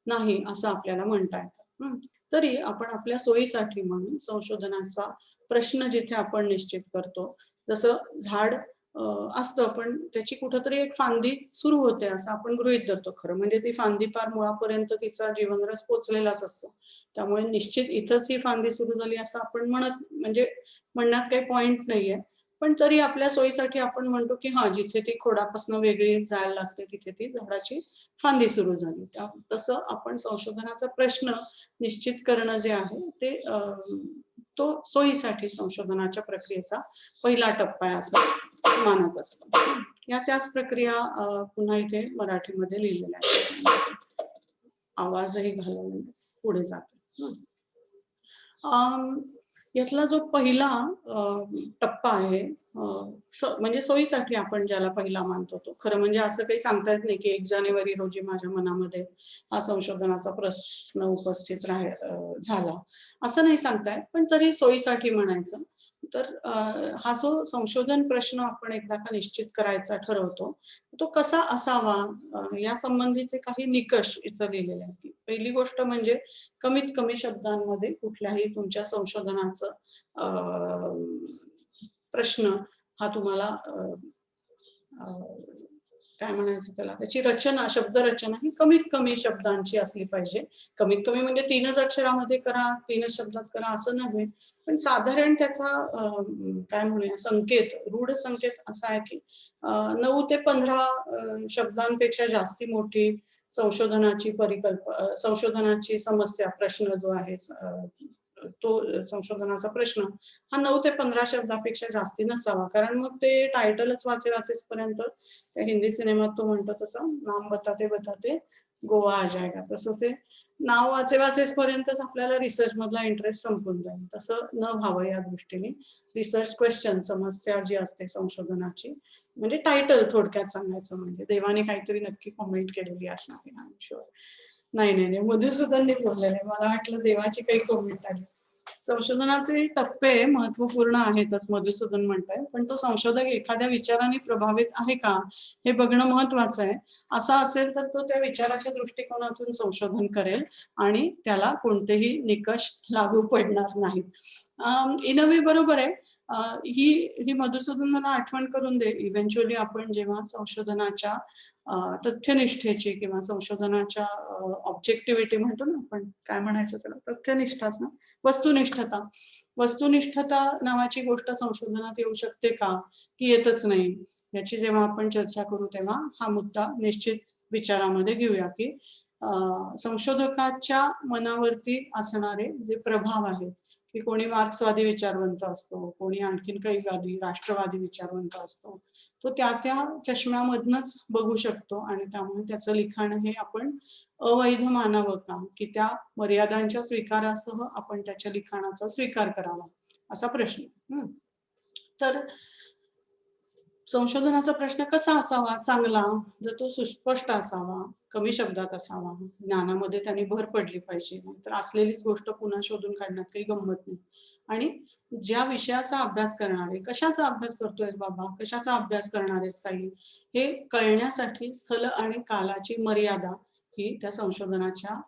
नाही असं आपल्याला म्हणता येतं. तरी आपण आपल्या सोयीसाठी म्हणून संशोधनाचा प्रश्न जिथे आपण निश्चित करतो, जसं झाड असतं पण त्याची कुठंतरी एक फांदी सुरू होते असं आपण गृहीत धरतो. खरं म्हणजे ती फांदी फार मुळापर्यंत तिचा जीवनरस पोचलेलाच असतो. त्यामुळे निश्चित इथंच ही फांदी सुरू झाली असं आपण म्हणजे म्हणण्यात काही पॉइंट नाहीये. पण तरी आपल्या सोयीसाठी आपण म्हणतो की हा, जिथे ती खोडापासून वेगळी जायला लागते तिथे ती झाडाची फांदी सुरू झाली. तसं आपण संशोधनाचा प्रश्न निश्चित करणं जे आहे ते तो सोयीसाठी संशोधनाच्या प्रक्रियेचा पहिला टप्पा आहे असं मानत असतो. या त्याच प्रक्रिया पुन्हा इथे मराठीमध्ये लिहिलेल्या आहेत. आवाजही घालून पुढे जातो. यातला जो पहिला टप्पा आहे, म्हणजे सोयीसाठी आपण ज्याला पहिला मानतो तो, खरं म्हणजे असं काही सांगता येत नाही की 1 जानेवारी रोजी माझ्या मनामध्ये हा संशोधनाचा प्रश्न उपस्थित झाला, असं नाही सांगता येत. पण तरी सोयीसाठी म्हणायचं तर हा जो संशोधन प्रश्न आपण एकदा का निश्चित करायचा ठरवतो, तो कसा असावा या संबंधीचे काही निकष इथं लिहिलेले आहेत. पहिली गोष्ट म्हणजे कमीत कमी शब्दांमध्ये कुठल्याही तुमच्या संशोधनाचं प्रश्न हा तुम्हाला काय म्हणायचं त्याला, त्याची रचना, शब्दरचना ही कमीत कमी शब्दांची असली पाहिजे. कमीत कमी म्हणजे 3च अक्षरामध्ये करा, 3च शब्दात करा असं नाही, पण साधारण त्याचा काय म्हणूया संकेत, रूढ संकेत असा आहे की 9 ते 15 शब्दांपेक्षा जास्ती मोठी संशोधनाची संशोधनाची समस्या, प्रश्न जो आहे तो संशोधनाचा प्रश्न हा 9 ते 15 शब्दापेक्षा जास्ती नसावा. कारण मग ते टायटलच वाचेपर्यंत त्या हिंदी सिनेमात तो म्हणतो तसं, नाम बताते बताते गोवा आ जाएगा, तसं ते नाव वाचेपर्यंतच आपल्याला रिसर्च मधला इंटरेस्ट संपून जाईल. तसं न व्हावं या दृष्टीने रिसर्च क्वेश्चन, समस्या जी असते संशोधनाची, म्हणजे टायटल थोडक्यात सांगायचं म्हणजे. देवाने काहीतरी नक्की कॉमेंट केलेली असणार आहे, शुअर. नाही, मधुसूदनने बोललेले, मला वाटलं देवाची काही कॉमेंट आली. संशोधनाचे टप्पे महत्वपूर्ण आहेतच, मधुसूदन म्हणताय, पण तो संशोधक एखाद्या विचाराने प्रभावित आहे का हे बघणं महत्वाचं आहे. असा असेल तर तो त्या विचाराच्या दृष्टिकोनातून संशोधन करेल आणि त्याला कोणतेही निकष लागू पडणार नाहीत. इन अ वे बरोबर आहे. ही मधुसूदन मला आठवण करून दे. इव्हेंच्युअली आपण जेव्हा संशोधनाच्या तथ्यनिष्ठेची किंवा संशोधनाच्या ऑब्जेक्टिव्हिटी म्हणतो ना आपण, काय म्हणायचं त्याला, तथ्यनिष्ठाच ना, वस्तुनिष्ठता नावाची गोष्ट संशोधनात येऊ शकते का, की येतच नाही, याची जेव्हा आपण चर्चा करू तेव्हा हा मुद्दा निश्चित विचारामध्ये घेऊया, की संशोधकाच्या मनावरती असणारे जे प्रभाव आहेत, की कोणी मार्क्सवादी विचारवंत असतो, कोणी आणखीन काही राष्ट्रवादी विचारवंत असतो, तो त्या चष्म्यामधनच बघू शकतो आणि त्यामुळे त्याचं लिखाण हे आपण अवैध मानावं का, की त्या मर्यादांच्या स्वीकारासह आपण त्याच्या लिखाणाचा स्वीकार करावा, असा प्रश्न. तर संशोधनाचा प्रश्न कसा असावा चांगला, जर तो सुस्पष्ट असावा, कमी शब्दात असावा, ज्ञानामध्ये त्यांनी भर पडली पाहिजे, तर असलेलीच गोष्ट पुन्हा शोधून काढण्यात काही गंमत नाही. आणि ज्या विषयाचा अभ्यास करणारे, कशाचा अभ्यास करतोय बाबा, कशाचा अभ्यास करणारे ताई, हे कळण्यासाठी स्थल आणि कालाची मर्यादा ही त्या संशोधनाच्या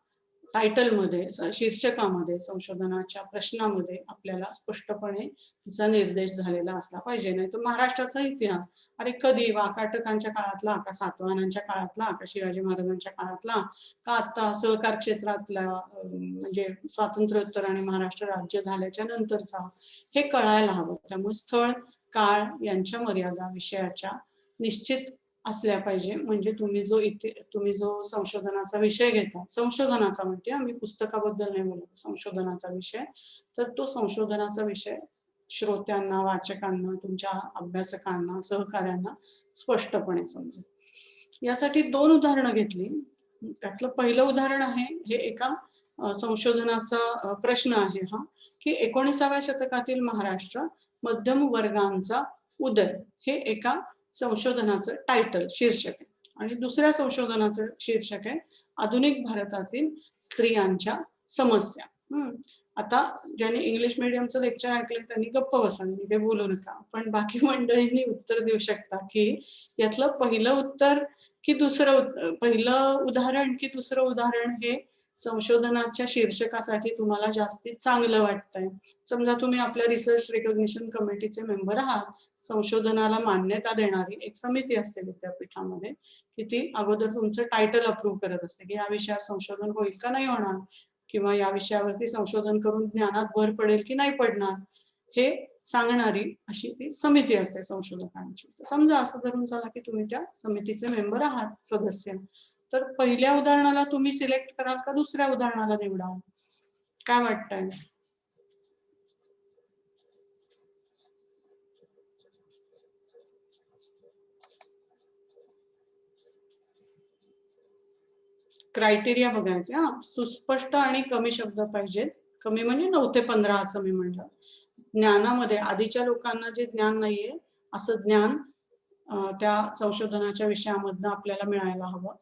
टायटलमध्ये, शीर्षकामध्ये, संशोधनाच्या प्रश्नामध्ये आपल्याला स्पष्टपणे तिचा निर्देश झालेला असला पाहिजे. नाही तर महाराष्ट्राचा इतिहास, अरे कधी, वाकाटकांच्या काळातला का, सातवाहनांच्या काळातला का, शिवाजी महाराजांच्या काळातला का, आता सहकार क्षेत्रातला, म्हणजे स्वातंत्र्योत्तर आणि महाराष्ट्र राज्य झाल्याच्या नंतरचा, हे कळायला हवं. त्यामुळे स्थळ काळ यांच्या मर्यादा विषयाच्या निश्चित असल्या पाहिजे. म्हणजे तुम्ही जो संशोधनाचा विषय घेता, संशोधनाचा म्हणते आम्ही, पुस्तकाबद्दल नाही बोलत, संशोधनाचा विषय, तर तो संशोधनाचा विषय श्रोत्यांना, वाचकांना, तुमच्या अभ्यासकांना, सहकाऱ्यांना स्पष्टपणे समजेल. यासाठी 2 उदाहरणं घेतली. त्यातलं पहिलं उदाहरण आहे, हे एका संशोधनाचा प्रश्न आहे हा, की 19व्या शतकातील महाराष्ट्र, मध्यम वर्गांचा उदय, हे एका संशोधनाचं टायटल, शीर्षक आहे. आणि दुसऱ्या संशोधनाचं शीर्षक आहे, आधुनिक भारतातील स्त्रियांच्या समस्या. आता ज्यांनी इंग्लिश मीडियमचं लेक्चर ऐकलं त्यांनी गप्प बसा, मी काही बोलू नका, पण बाकी मंडळींनी उत्तर देऊ शकता, की यातलं पहिलं उदाहरण की दुसरं उदाहरण हे संशोधनाच्या शीर्षकासाठी तुम्हाला जास्ती चांगलं वाटतंय. समजा तुम्ही आपल्या रिसर्च रिकॉग्निशन कमिटीचे मेंबर आहात, संशोधनाला मान्यता देणारी एक समिती असते विद्यापीठामध्ये, की ती अगोदर तुमचं टायटल अप्रूव्ह करत असते, की या विषयावर संशोधन होईल का नाही होणार, किंवा या विषयावरती संशोधन करून ज्ञानात भर पडेल की नाही पडणार, हे सांगणारी अशी ती समिती असते संशोधकांची. समजा असं धरून चला की तुम्ही त्या समितीचे मेंबर आहात, सदस्य, तर पहिल्या उदाहरणाला तुम्ही सिलेक्ट कराल का दुसऱ्या उदाहरणाला निवडाल, काय वाटतंय? क्रायटेरिया बघायचे, सुस्पष्ट आणि कमी शब्द पाहिजेत. कमी म्हणजे 9 ते 15 असं मी म्हणलं. ज्ञानामध्ये आधीच्या लोकांना जे ज्ञान नाहीये असं ज्ञान त्या संशोधनाच्या विषयामधनं आपल्याला मिळायला हवं.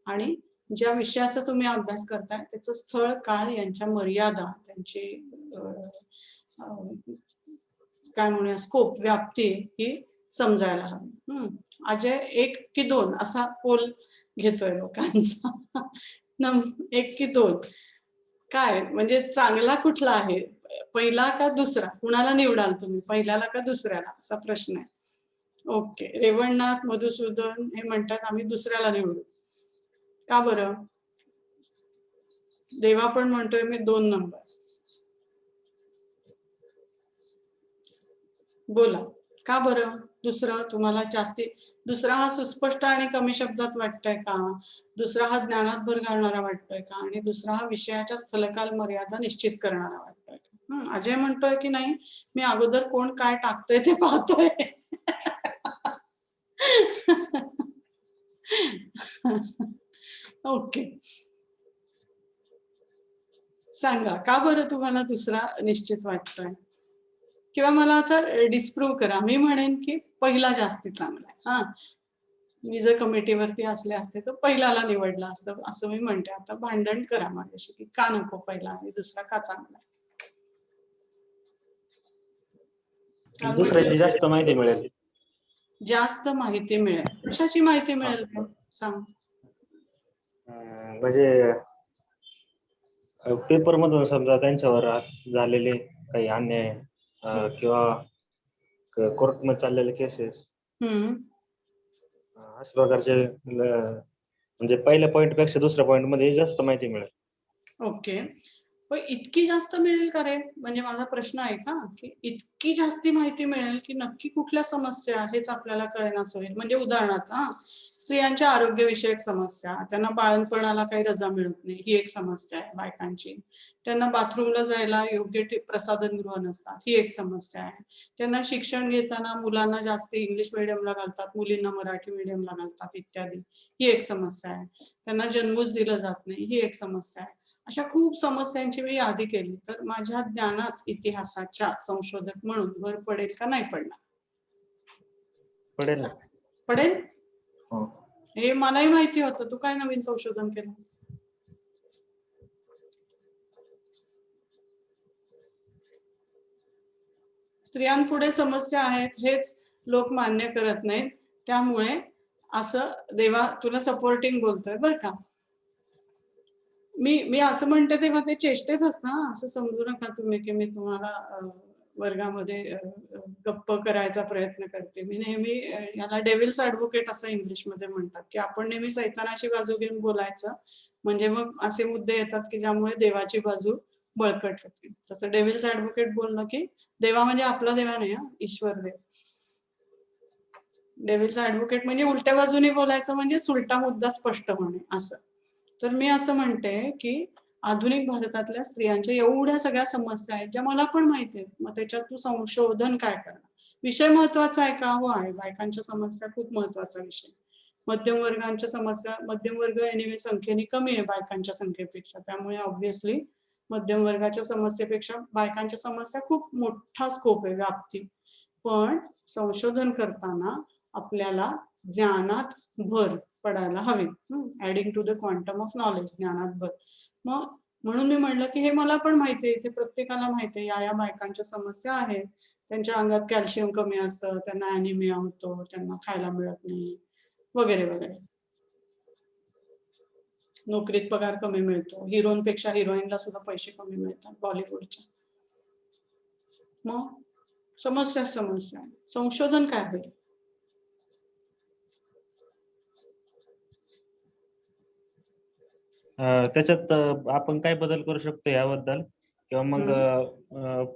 आणि ज्या विषयाचा तुम्ही अभ्यास करताय त्याचं स्थळ काळ यांच्या मर्यादा, त्यांची काय म्हणूया स्कोप, व्याप्ती ही समजायला हवी. अजय 1 की 2 असा पोल घेतोय लोकांचा. 1 की 2 काय म्हणजे चांगला कुठला आहे, पहिला का दुसरा, कुणाला निवडाल तुम्ही, पहिल्याला का दुसऱ्याला, असा प्रश्न आहे. ओके, रेवणनाथ, मधुसूदन हे म्हणतात आम्ही दुसऱ्याला निवडू. का बरं? देवा पण म्हणतोय मी 2 नंबर. बोला, का बरं दुसरं तुम्हाला जास्ती, दुसरा हा सुस्पष्ट आणि कमी शब्दात वाटतंय का, दुसरा हा ज्ञानात भर घालणारा वाटतोय का, आणि दुसरा हा विषयाच्या स्थलकाल मर्यादा निश्चित करणारा वाटतोय का? अजय म्हणतोय की नाही, मी अगोदर कोण काय टाकतोय ते पाहतोय. ओके, सांगा का बरं तुम्हाला दुसरा निश्चित वाटतोय, किंवा मला आता डिस्प्रूव्ह करा. मी म्हणेन की पहिला जास्ती चांगला आहे. मी जर कमिटीवरती असले असते तर पहिल्याला निवडला असतं असं मी म्हणते. आता भांडण करा माझ्याशी की का नको पहिला आणि दुसरा का चांगला आहे. दुसऱ्याची जास्त माहिती मिळेल. जास्त माहिती मिळेल, कशाची माहिती मिळेल सांग. म्हणजे पेपर मधून समजा त्यांच्यावर झालेले काही अन्याय किंवा कोर्टमध्ये चाललेले केसेस हम्म. अशा प्रकारचे म्हणजे पहिल्या पॉइंट पेक्षा दुसऱ्या पॉइंट मध्ये जास्त माहिती मिळेल. ओके. पण इतकी जास्त मिळेल का रे? म्हणजे माझा प्रश्न आहे का की इतकी जास्ती माहिती मिळेल की नक्की कुठल्या समस्या हेच आपल्याला कळेनासं होईल. म्हणजे उदाहरणार्थ स्त्रियांच्या आरोग्यविषयक समस्या, त्यांना बाळंतपणाला काही रजा मिळत नाही ही एक समस्या आहे बायकांची. त्यांना बाथरूमला जायला योग्य प्रसाधनगृह नसतात ही एक समस्या आहे. त्यांना शिक्षण घेताना मुलांना जास्त इंग्लिश मीडियमला घालतात, मुलींना मराठी मीडियमला घालतात इत्यादी ही एक समस्या आहे. त्यांना जन्मच दिलं जात नाही ही एक समस्या आहे. अशा खूप समस्यांची मी यादी केली तर माझ्या ज्ञानात इतिहासाच्या संशोधक म्हणून भर पडेल का नाही पडणार? पडेल ना. पडेल. हो. हे मलाही माहिती होतं. तू काय नवीन संशोधन केलं? स्त्रियांपुढे समस्या आहेत हेच लोक मान्य करत नाहीत. त्यामुळे असं देवा तुला सपोर्टिंग बोलतोय बरं का. मी असं म्हणते तेव्हा ते चेष्टेच असतं, असं समजू नका तुम्ही की मी तुम्हाला वर्गामध्ये गप्प करायचा प्रयत्न करते. मी नेहमी याला डेव्हिल्स ऍडव्होकेट असं इंग्लिशमध्ये म्हणतात की आपण नेहमी सैतानाची बाजू घेऊन बोलायचं, म्हणजे मग असे मुद्दे येतात की ज्यामुळे देवाची बाजू बळकट होते. तसं डेव्हिल्स ऍडव्होकेट बोलणं की देवा म्हणजे आपला देवा नाही, ईश्वर देव. डेव्हिल्स ऍडव्होकेट म्हणजे उलट्या बाजूने बोलायचं, म्हणजे सुलटा मुद्दा स्पष्ट होणे असं. तर मी असं म्हणते की आधुनिक भारतातल्या स्त्रियांच्या एवढ्या सगळ्या समस्या आहेत ज्या मला पण माहिती आहेत. मग त्याच्यात तू संशोधन काय करणार? विषय महत्वाचा आहे का? हो आहे. बायकांच्या समस्या खूप महत्वाचा विषय. मध्यम वर्गांच्या समस्या, मध्यम वर्ग एनिवे संख्येने कमी आहे बायकांच्या संख्येपेक्षा, त्यामुळे ऑब्व्हियसली मध्यम वर्गाच्या समस्येपेक्षा बायकांच्या समस्या खूप मोठा स्कोप आहे, व्याप्ती. पण संशोधन करताना आपल्याला ज्ञानात भर पडायला हवी. Adding to the quantum of knowledge, ज्ञानात भर. मग म्हणून मी म्हणलं की हे मला पण माहिती आहे, ते प्रत्येकाला माहिती आहे, या बायकांच्या समस्या आहेत. त्यांच्या अंगात कॅल्शियम कमी असतं, त्यांना ॲनिमिया होतो, त्यांना खायला मिळत नाही वगैरे वगैरे. नोकरीत पगार कमी मिळतो, हिरोईनपेक्षा हिरोईनला सुद्धा पैसे कमी मिळतात बॉलिवूडच्या. मग समस्या आहे. संशोधन काय होईल? त्याच्यात आपण काय बदल करू शकतो याबद्दल, किंवा मग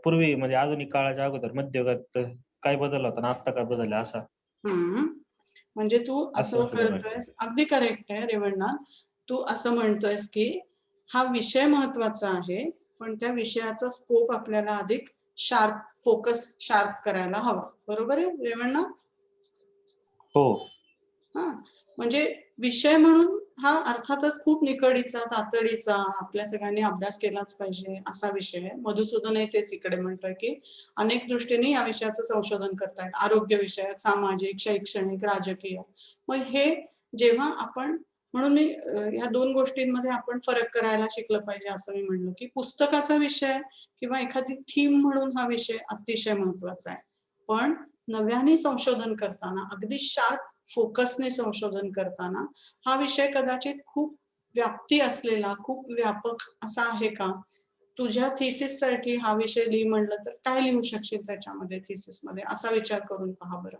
पूर्वी म्हणजे आधुनिक काळाच्या अगोदर मध्ययुगात काय बदल होता ना आता काय बदल आहे असा? म्हणजे तू असं असं बघायचं. करतोयस, अगदी करेक्ट आहे रेवण्णा. तू असं म्हणतोयस की हा विषय महत्वाचा आहे, पण त्या विषयाचा स्कोप आपल्याला अधिक फोकस शार्प करायला हवा. बरोबर आहे रेवण्णा? हो. म्हणजे विषय म्हणून हा अर्थातच खूप निकडीचा, तातडीचा, आपल्या सगळ्यांनी अभ्यास केलाच पाहिजे असा विषय आहे. मधुसूदन तेच इकडे म्हणतोय की अनेक दृष्टीने या विषयाचं संशोधन करतायत, आरोग्य विषयक, सामाजिक, शैक्षणिक, राजकीय. मग हे जेव्हा आपण, म्हणून मी या दोन गोष्टींमध्ये आपण फरक करायला शिकलं पाहिजे असं मी म्हणलं की पुस्तकाचा विषय किंवा एखादी थीम म्हणून हा विषय अतिशय महत्वाचा आहे. पण नव्याने संशोधन करताना, अगदी शार्प फोकसने संशोधन करताना हा विषय कदाचित खूप व्याप्ती असलेला, खूप व्यापक असा आहे का? तुझ्या थिसिस साठी हा विषय लिही म्हणलं तर काय लिहू शकशील त्याच्यामध्ये, थिसिस मध्ये? असा विचार करून पहा बरं.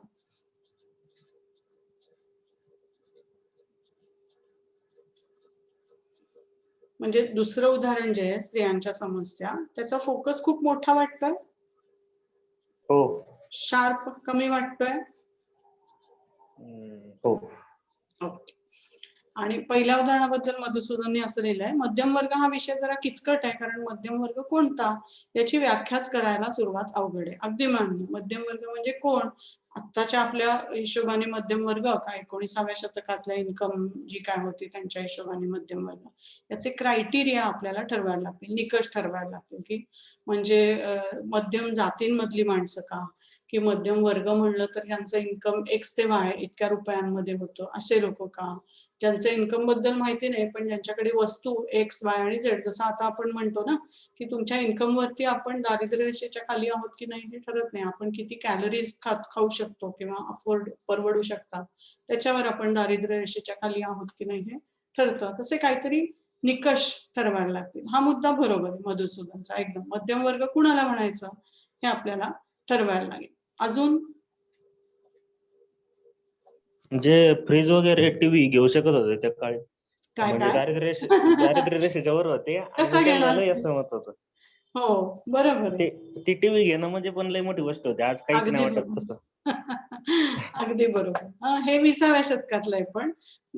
म्हणजे दुसरं उदाहरण जे आहे स्त्रियांच्या समस्या, त्याचा फोकस खूप मोठा वाटतोय, हो. शार्प कमी वाटतोय. हो. ओके. आणि पहिल्या उदाहरणाबद्दल मधुसूदनने असं लिहिलंय, मध्यम वर्ग हा विषय जरा किचकट आहे, कारण मध्यम वर्ग कोणता याची व्याख्याच करायला सुरुवात अवघड आहे. अगदी मान्य. मध्यम वर्ग म्हणजे कोण? आत्ताच्या आपल्या हिशोबाने मध्यम वर्ग का 19व्या शतकातल्या इन्कम जी काय होती त्यांच्या हिशोबाने मध्यम वर्ग, याचे क्रायटेरिया आपल्याला ठरवायला लागतील, निकष ठरवायला लागतील. की म्हणजे मध्यम जातींमधली माणसं का, की मध्यम वर्ग म्हणलं तर ज्यांचं इन्कम एक्स ते वाय इतक्या रुपयांमध्ये होतं असे लोक का, ज्यांचं इन्कम बद्दल माहिती नाही पण ज्यांच्याकडे वस्तू एक्स वाय आणि झेड, जसं आता आपण म्हणतो ना की तुमच्या इन्कम वरती आपण दारिद्र्य रेषेच्या खाली आहोत की नाही हे ठरत नाही, आपण किती कॅलरीज खाऊ शकतो किंवा परवडू शकतात त्याच्यावर आपण दारिद्र्य रेषेच्या खाली आहोत की नाही हे ठरतं. तसे काहीतरी निकष ठरवायला लागतील. हा मुद्दा बरोबर आहे मधुसूदनचा एकदम. मध्यम वर्ग कुणाला म्हणायचं हे आपल्याला ठरवायला लागेल. अजून जे फ्रीज वगैरे टीव्ही घेऊ शकत होते त्या काळी, काय म्हणजे काय दारिद्र्य रेषेच्या वर होते आणि कसा मग त्यांना घेणार लय ते? असं मत होतं. हो बरोबर आहे. ते ती टीव्ही घेणं म्हणजे पण लय मोठी गोष्ट होती. आज काहीच नाही अगदी वाटत तसं. बरोबर. अगदी बरोबर. हे 20व्या शतकातलं आहे पण,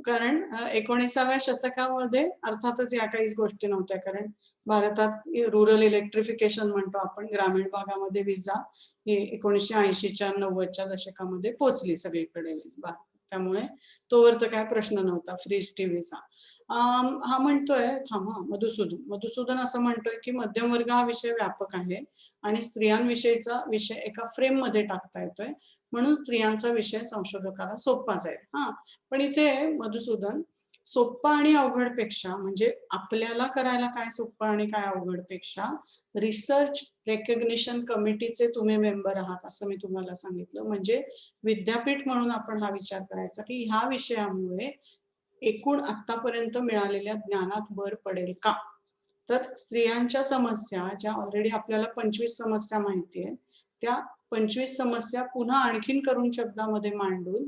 कारण 19व्या शतकामध्ये अर्थातच या काहीच गोष्टी नव्हत्या, कारण भारतात रुरल इलेक्ट्रिफिकेशन म्हणतो आपण, ग्रामीण भागामध्ये विजा ही 1980च्या 90च्या दशकामध्ये पोहोचली सगळीकडे. त्यामुळे तोवर तर काय प्रश्न नव्हता फ्रीज टीव्हीचा. हा म्हणतोय थांबा, मधुसूदन असं म्हणतोय की मध्यमवर्ग हा विषय व्यापक आहे आणि स्त्रियांविषयीचा विषय एका फ्रेम मध्ये टाकता येतोय, म्हणून स्त्रियांचा विषय संशोधकाला सोपा जाईल. पण इथे मधुसूदन, सोप्पा आणि अवघड पेक्षा, म्हणजे आपल्याला करायला काय सोप्पं आणि काय अवघड पेक्षा, रिसर्च रेकग्निशन कमिटीचे तुम्ही मेंबर आहात असं मी तुम्हाला सांगितलं. म्हणजे विद्यापीठ म्हणून आपण हा विचार करायचा की ह्या विषयामुळे एकूण आतापर्यंत मिळालेल्या ज्ञानात भर पडेल का. तर स्त्रियांच्या समस्या ज्या ऑलरेडी आपल्याला 25 समस्या माहिती आहे, त्या 25 समस्या पुन्हा आणखीन करून शब्दामध्ये मांडून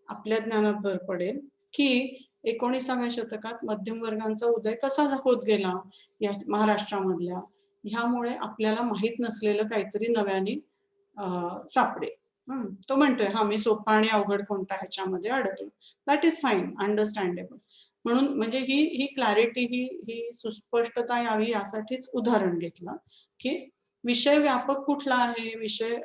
आपल्या ज्ञानात भर पडेल की 19व्या शतकात मध्यम वर्गांचा उदय कसा होत गेला या महाराष्ट्रामधल्या, ह्यामुळे आपल्याला माहित नसलेलं काहीतरी नव्याने सापडेल. तो म्हणतोय हा मी सोपा आणि अवघड कोणता ह्याच्यामध्ये अडकलो. That is fine, understandable. म्हणून म्हणजे ही क्लॅरिटी, ही सुस्पष्टता यावी यासाठीच उदाहरण घेतलं की विषय व्यापक कुठला आहे, विषय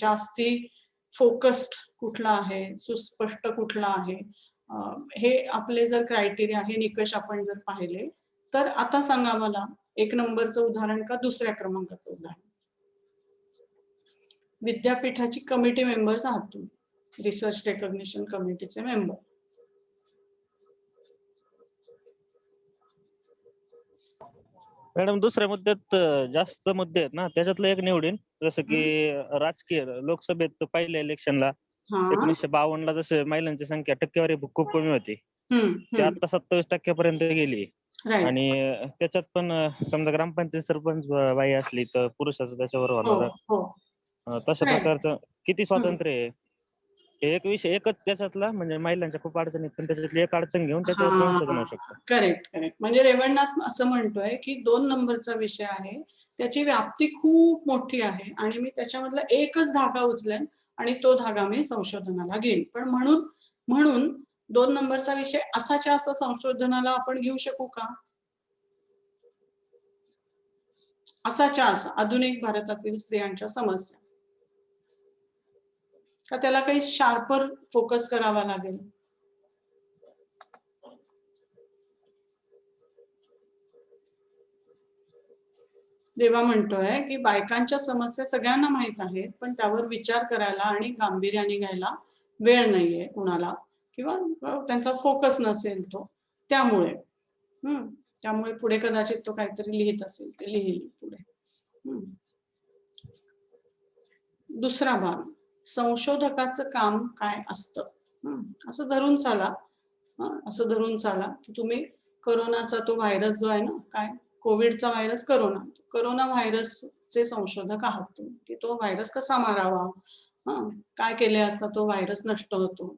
जास्ती फोकस्ड कुठला आहे, सुस्पष्ट कुठला आहे, हे आपले जर क्रायटेरिया, हे निकष आपण जर पाहिले तर आता सांगा मला 1 नंबरचं उदाहरण का 2ऱ्या क्रमांकाचं उदाहरण. विद्यापीठाची कमिटी मेंबर्स आहात तुम्ही, रिसर्च रेकग्निशन कमिटीचे मेंबर. मॅडम दुसऱ्या मुद्द्यात जास्त मुद्दे आहेत ना, त्याच्यातलं एक निवडीन, जसं की राजकीय लोकसभेत पहिल्या इलेक्शनला हा 1952 ला जसं महिलांची संख्या टक्केवारी खूप कमी होती, ती हम्म आता 27% गेली. राईट. आणि त्याच्यात पण समजा ग्रामपंचायत सरपंच बाई असली तर पुरुषाचं त्याच्यावर हो होणार. हो तशा Right. प्रकारचं किती स्वातंत्र्य आहे. हे एक विषय एकच त्याच्यातला, म्हणजे महिलांच्या खूप अडचणी आहेत, पण त्याच्यातली एक अडचण घेऊन त्याच्यावर संशोधन होऊ शकतं. Correct correct. म्हणजे रेवणनाथ असं म्हणतोय की 2 नंबरचा विषय आहे, त्याची व्याप्ती खूप मोठी आहे आणि मी त्याच्यामधला एकच धागा उचलेन आणि तो धागा मी संशोधनाला घेईन. पण म्हणून 2 नंबरचा विषय असाच्या असं संशोधनाला आपण घेऊ शकू का? असाच्या असा आधुनिक भारतातील स्त्रियांच्या समस्या, का त्याला काही शार्पर फोकस करावा लागेल? देवा म्हणतोय की बायकांच्या समस्या सगळ्यांना माहित आहेत, पण त्यावर विचार करायला आणि गांभीर्याने घ्यायला वेळ नाहीये कुणाला, किंवा त्यांचा फोकस नसेल तो, त्यामुळे त्यामुळे पुढे कदाचित तो काहीतरी लिहित असेल, ते लिहिल पुढे. दुसरा भाग, संशोधकाचं काम काय असतं. असं धरून चाला की तुम्ही कोरोनाचा तो व्हायरस जो आहे ना, काय कोविडचा व्हायरस, कोरोना व्हायरसचे संशोधक आहात तुम्ही, की तो व्हायरस कसा मारावा, काय केले असता तो व्हायरस नष्ट होतो,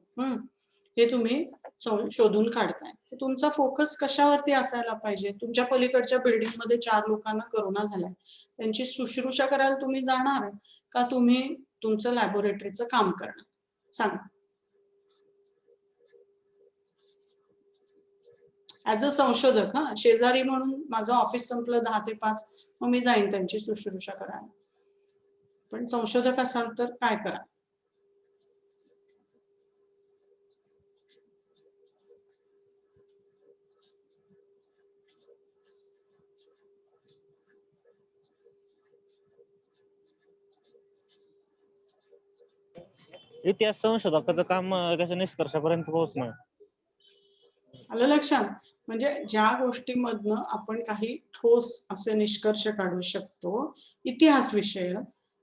हे तुम्ही शोधून काढताय. तर तुमचा फोकस कशावरती असायला पाहिजे? तुमच्या पलीकडच्या बिल्डिंग मध्ये 4 लोकांना कोरोना झालाय, त्यांची शुश्रूषा करायला तुम्ही जाणार का तुम्ही तुमचं लॅबोरेटरीचं काम करणार? सांगा. ऍज अ संशोधक, शेजारी म्हणून माझं ऑफिस संपलं 10 ते 5, मग मी जाईन त्यांची शुश्रूषा करायला. पण संशोधक असाल तर काय करा? इतिहास संशोधकाचं काम कशा निष्कर्षापर्यंत पोहोचणं. आलं लक्षात? म्हणजे ज्या गोष्टीमधनं आपण काही ठोस असे निष्कर्ष काढू शकतो इतिहास विषयक,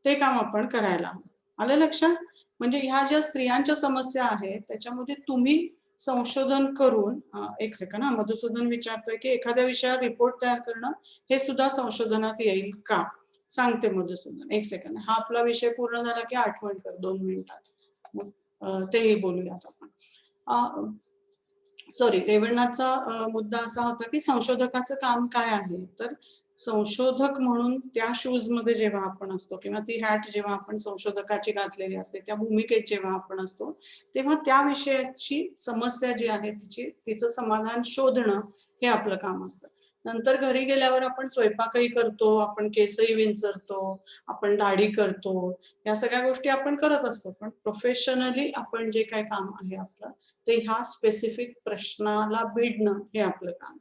ते काम आपण करायला हवं. आलं लक्षात? म्हणजे ह्या ज्या स्त्रियांच्या समस्या आहेत त्याच्यामध्ये तुम्ही संशोधन करून, एक सेकंड, मधुसूदन विचारतोय की एखाद्या विषयावर रिपोर्ट तयार करणं हे सुद्धा संशोधनात येईल का? सांगते मधुसूदन, एक सेकंड. हा आपला विषय पूर्ण झाला की आठवण कर 2 मिनिटात. मग तेही बोलूयात आपण. सॉरी, रेवणनाथचा मुद्दा असा होता की संशोधकाचं काम काय आहे. तर संशोधक म्हणून त्या शूज मध्ये जेव्हा आपण असतो किंवा ती हॅट जेव्हा आपण संशोधकाची घातलेली असते, त्या भूमिकेत जेव्हा आपण असतो, तेव्हा त्या विषयाची समस्या जी आहे तिचं समाधान शोधणं हे आपलं काम असतं. नंतर घरी गेल्यावर आपण स्वयंपाकही करतो, आपण केसही विंचरतो, आपण दाढी करतो, या सगळ्या गोष्टी आपण करत असतो. पण प्रोफेशनली आपण जे काय काम आहे आपलं, ते ह्या स्पेसिफिक प्रश्नाला भिडणं हे आपलं काम.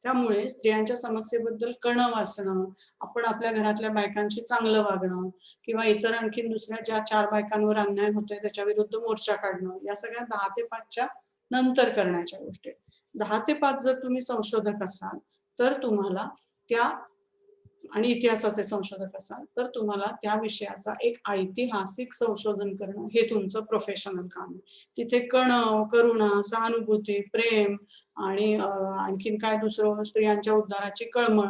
त्यामुळे स्त्रियांच्या समस्येबद्दल कणं वाचणं, आपण आपल्या घरातल्या बायकांशी चांगलं वागणं किंवा इतर आणखीन दुसऱ्या ज्या 4 बायकांवर अन्याय होतोय त्याच्या विरुद्ध मोर्चा काढणं, या सगळ्या 10 ते 5च्या नंतर करण्याच्या गोष्टी. 10 ते 5 जर तुम्ही संशोधक असाल तर तुम्हाला त्या, आणि इतिहासाचे संशोधक असाल तर तुम्हाला त्या विषयाचा एक ऐतिहासिक संशोधन करणं हे तुमचं प्रोफेशनल काम आहे. तिथे कणव, करुणा, सहानुभूती, प्रेम आणि आणखीन काय दुसरं, स्त्रियांच्या उद्धाराची कळमळ,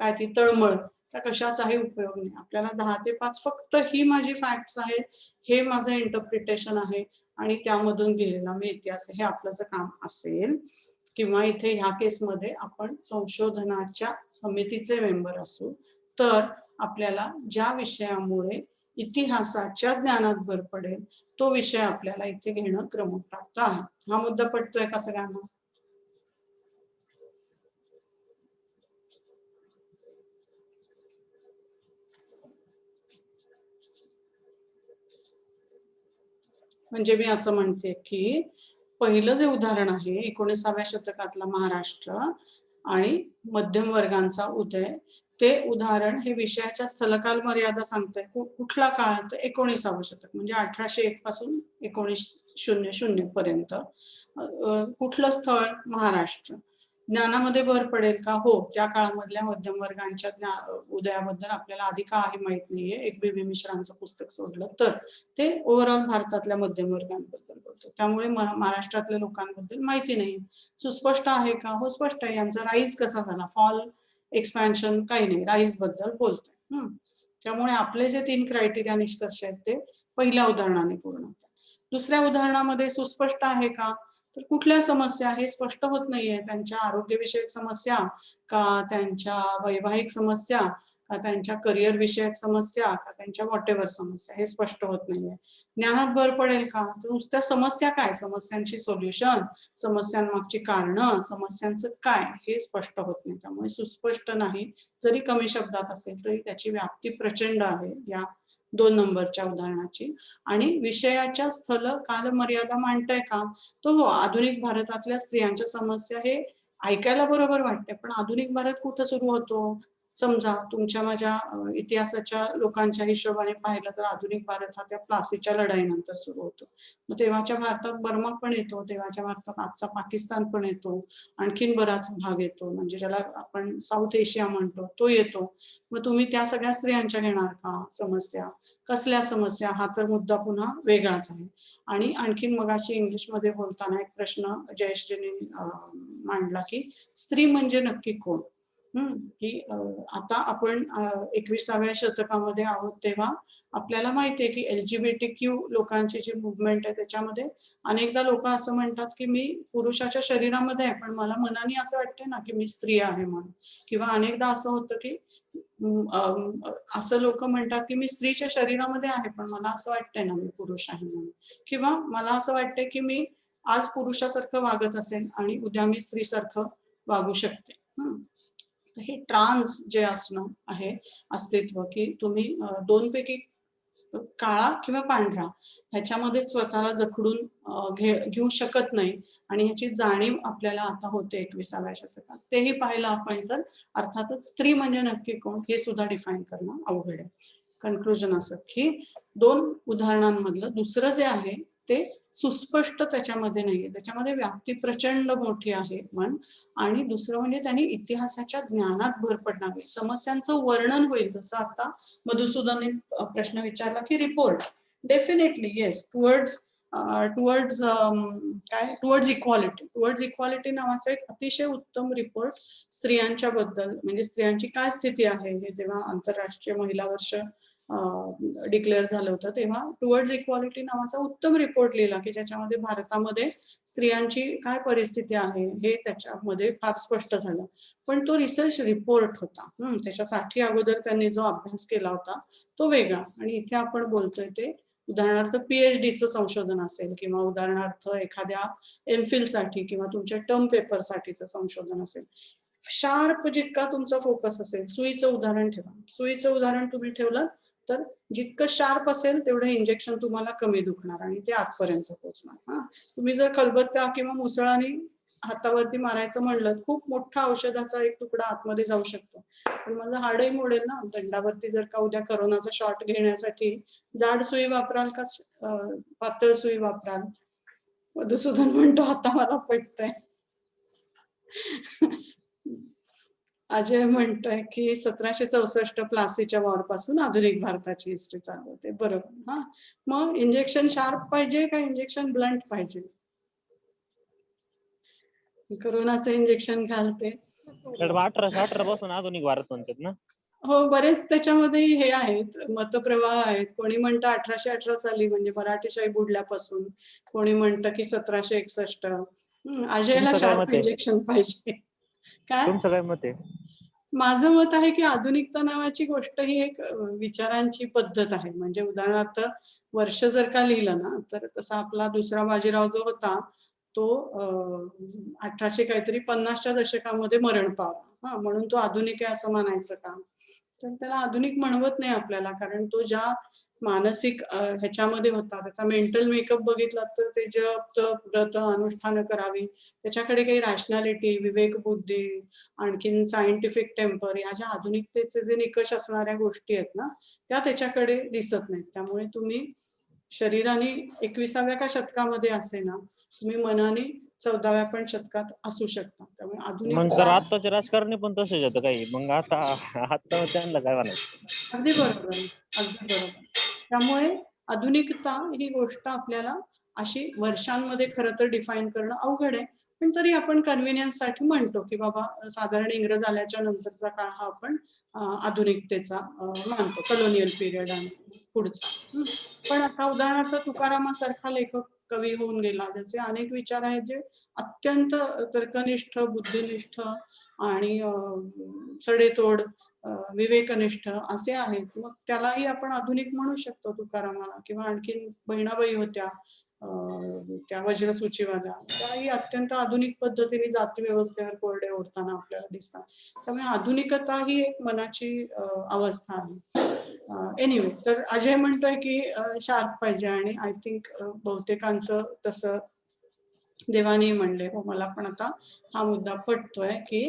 काय ती तळमळ, त्या कशाचाही उपयोग नाही. आपल्याला 10 ते 5 फक्त ही माझी फॅक्ट्स आहेत, हे माझं इंटरप्रिटेशन आहे आणि त्यामधून गेलेला मी इतिहास, हे आपलं जर काम असेल, किंवा इथे ह्या केसमध्ये आपण संशोधनाच्या समितीचे मेंबर असू, तर आपल्याला ज्या विषयामुळे इतिहासाच्या ज्ञानात भर पडेल तो विषय आपल्याला इथे घेणं क्रमप्राप्त आहे. हा मुद्दा पटतोय का सगळ्यांना? म्हणजे मी असं म्हणते की पहिलं जे उदाहरण आहे 19व्या शतकातला महाराष्ट्र आणि मध्यम वर्गांचा उदय, ते उदाहरण हे विषयाच्या स्थलकाल मर्यादा सांगतंय. कुठला काळ? तर 19व्या शतक, म्हणजे 1801 पासून 1900 पर्यंत. कुठलं स्थळ? महाराष्ट्र. ज्ञानामध्ये भर पडेल का? हो, त्या काळामधल्या मध्यम वर्गांच्या उदयाबद्दल आपल्याला आधी काही माहित नाहीये, एक बी मिश्रांचं पुस्तक सोडलं तर. ते ओव्हरऑल भारतातल्या मध्यम वर्गांबद्दल बोलतो, त्यामुळे महाराष्ट्रातल्या लोकांबद्दल माहिती नाही. सुस्पष्ट आहे का? हो, स्पष्ट आहे. यांचा राईज कसा झाला, फॉल, एक्सपॅन्शन, काही नाही, राईज बद्दल बोलतोय. त्यामुळे आपले जे 3 क्रायटेरिया निष्कर्ष आहेत ते पहिल्या उदाहरणाने पूर्ण होतात. दुसऱ्या उदाहरणामध्ये सुस्पष्ट आहे का? तर कुठल्या समस्या हे स्पष्ट होत नाहीये. त्यांच्या आरोग्यविषयक समस्या का, त्यांच्या वैवाहिक समस्या का, त्यांच्या करिअर विषयक समस्या का, त्यांच्या व्हॉटेवर समस्या, हे स्पष्ट होत नाहीये. ज्ञानात भर पडेल का? तर नुसत्या समस्या काय, समस्यांची सोल्युशन, समस्यांमागची कारणं, समस्यांचं काय, हे स्पष्ट होत नाही. त्यामुळे सुस्पष्ट नाही, जरी कमी शब्दात असेल तरी त्याची व्याप्ती प्रचंड आहे या 2 नंबरच्या उदाहरणाची. आणि विषयाच्या स्थल काल मर्यादा मांडताय का? तो हो, आधुनिक भारतातल्या स्त्रियांच्या समस्या हे ऐकायला बरोबर वाटते, पण आधुनिक भारत कुठं सुरू होतो? समजा तुमच्या माझ्या इतिहासाच्या लोकांच्या हिशोबाने पाहिलं तर आधुनिक भारत हा त्या प्लासीच्या लढाईनंतर सुरू होतो. मग तेव्हाच्या भारतात बर्मा पण येतो, तेव्हाच्या भारतात आजचा पाकिस्तान पण येतो, आणखीन बराच भाग येतो, म्हणजे ज्याला आपण साऊथ एशिया म्हणतो तो येतो. मग तुम्ही त्या सगळ्या स्त्रियांच्या घेणार का समस्या? कसल्या समस्या? हा तर मुद्दा पुन्हा वेगळाच आहे. आणि आणखीन मगाशी इंग्लिशमध्ये बोलताना एक प्रश्न जयश्रीने मांडला की स्त्री म्हणजे नक्की कोण? की आता आपण 21व्या शतकामध्ये आहोत, तेव्हा आपल्याला माहितीये की LGBTQ लोकांची जी मुवमेंट आहे त्याच्यामध्ये अनेकदा लोक असं म्हणतात की मी पुरुषाच्या शरीरामध्ये आहे, पण मला मनाने असं वाटतंय ना की मी स्त्री आहे म्हणून. किंवा अनेकदा असं होतं की असं लोक म्हणतात की मी स्त्रीच्या शरीरामध्ये आहे, पण मला असं वाटतंय ना मी पुरुष आहे म्हणून. किंवा मला असं वाटतंय की मी आज पुरुषासारखं वागत असेल आणि उद्या मी स्त्रीसारखं वागू शकते. हे ट्रान्स जे असणं आहे अस्तित्व, की तुम्ही 2 पैकी काळा किंवा पांढरा ह्याच्यामध्ये स्वतःला जखडून घेऊ शकत नाही, आणि ह्याची जाणीव आपल्याला आता होते 21व्या शतकात. तेही पाहिलं आपण तर अर्थातच स्त्री म्हणजे नक्की कोण हे सुद्धा डिफाईन करणं अवघड आहे. कन्क्लुजन असं की 2 उदाहरणांमधलं दुसरं जे आहे ते सुस्पष्ट त्याच्यामध्ये नाहीये, त्याच्यामध्ये व्याप्ती प्रचंड मोठी आहे वन. आणि दुसरं म्हणजे त्यांनी इतिहासाच्या ज्ञानात भर पडणार आहे, समस्यांचं वर्णन होईल. जसं आता मधुसूदनने प्रश्न विचारला की report, definitely yes, towards towards काय टुवर्ड्स इक्वालिटी नावाचा एक अतिशय उत्तम रिपोर्ट स्त्रियांच्या बद्दल, म्हणजे स्त्रियांची काय स्थिती आहे हे जेव्हा आंतरराष्ट्रीय महिला वर्ष डिक्लेअर झालं होतं तेव्हा टुवर्ड्स इक्वालिटी नावाचा उत्तम रिपोर्ट लिहिला की ज्याच्यामध्ये भारतामध्ये स्त्रियांची काय परिस्थिती आहे हे त्याच्यामध्ये फार स्पष्ट झालं. पण तो रिसर्च रिपोर्ट होता, त्याच्यासाठी अगोदर त्यांनी जो अभ्यास केला होता तो वेगळा. आणि इथे आपण बोलतोय ते उदाहरणार्थ PhDचं संशोधन असेल किंवा उदाहरणार्थ एखाद्या एमफिल साठी किंवा तुमच्या टर्म पेपर साठीचं संशोधन असेल. शार्प जितका तुमचा फोकस असेल, सुईचं उदाहरण ठेवा. सुईचं उदाहरण तुम्ही ठेवलं तर जितकं शार्प असेल तेवढं इंजेक्शन तुम्हाला कमी दुखणार आणि ते आतपर्यंत पोहोचणार. तुम्ही जर खलबत्त्या किंवा मुसळाने हातावरती मारायचं म्हणलं, खूप मोठा औषधाचा एक तुकडा आतमध्ये जाऊ शकतो, पण माझं हाडही मोडेल ना. दंडावरती जर का उद्या करोनाचा शॉट घेण्यासाठी जाड सुई वापराल का पातळ सुई वापराल? मधुसूदन म्हणतो आता मला पटतंय. अजय म्हणतोय की 1764 प्लासीच्या वॉर पासून आधुनिक भारताची हिस्ट्री चालू होते. बरोबर. मग इंजेक्शन शार्प पाहिजे का इंजेक्शन ब्लंट पाहिजे? कोरोनाचं इंजेक्शन घालते. मॅडम 1818 पासून आधुनिक भारत म्हणतात ना? हो, बरेच त्याच्यामध्ये हे आहेत, मतप्रवाह आहेत. कोणी म्हणतं 1818 साली म्हणजे मराठीशाही बुडल्यापासून, कोणी म्हणतं की 1761. अजयला तुमचं काय शार्प मत आहे? इंजेक्शन पाहिजे. काय? तुमचं काय मत आहे? माझं मत आहे की आधुनिकता नावाची गोष्ट ही एक विचारांची पद्धत आहे. म्हणजे उदाहरणार्थ वर्ष जर का लिहिलं ना, तर तसा आपला दुसरा बाजीराव जो होता तो 1800 काहीतरी 50च्या दशकामध्ये मरण पावला. म्हणून तो आधुनिक आहे असं म्हणायचं का? तर त्याला आधुनिक म्हणवत नाही आपल्याला, कारण तो ज्या मानसिक ह्याच्यामध्ये होता, त्याचा मेंटल मेकअप बघितला तर ते जप तप व्रत अनुष्ठान करावी, त्याच्याकडे काही रॅशनॅलिटी, विवेक बुद्धी, आणखीन सायंटिफिक टेम्पर या ज्या आधुनिकतेचे जे निकष असणाऱ्या गोष्टी आहेत ना, त्या त्याच्याकडे दिसत नाहीत. त्यामुळे तुम्ही शरीराने 21व्या का शतकामध्ये असे ना, तुम्ही मनाने 14व्या पण शतकात असू शकता. त्यामुळे मग आधुनिकता तर आताचे राजकारणी पण तसेच आहेत काही. मग आता त्यांना काय म्हणायचं? अगदी बरोबर आहे, अगदी बरोबर. त्यामुळे आधुनिकता ही गोष्ट आपल्याला अशी वर्षांमध्ये खरं तर डिफाईन करणं अवघड आहे. पण तरी आपण कन्व्हिनियन्ससाठी म्हणतो की बाबा साधारण इंग्रज आल्याच्या नंतरचा काळ हा आपण आधुनिकतेचा मानतो, कलोनियल पिरियड आणि पुढचा. पण आता उदाहरणार्थ तुकारामासारखा लेखक कवी होऊन गेला, ज्याचे अनेक विचार आहेत जे अत्यंत तर्कनिष्ठ, बुद्धिनिष्ठ आणि सडेतोड विवेकनिष्ठ असे आहेत. मग त्यालाही आपण आधुनिक म्हणू शकतो तुकारामाला. किंवा आणखीन बहिणाबाई होत्या त्या वज्रसूचीवाल्या, त्याही अत्यंत आधुनिक पद्धतीने जाती व्यवस्थेवर कोरडे ओढताना आपल्याला दिसतात. त्यामुळे आधुनिकता ही एक मनाची अवस्था आहे. एनिवे, तर अजय म्हणतोय की शार्प पाहिजे आणि आय थिंक बहुतेकांचं तसं देवानी म्हणले. हो, मला पण आता हा मुद्दा पटतोय की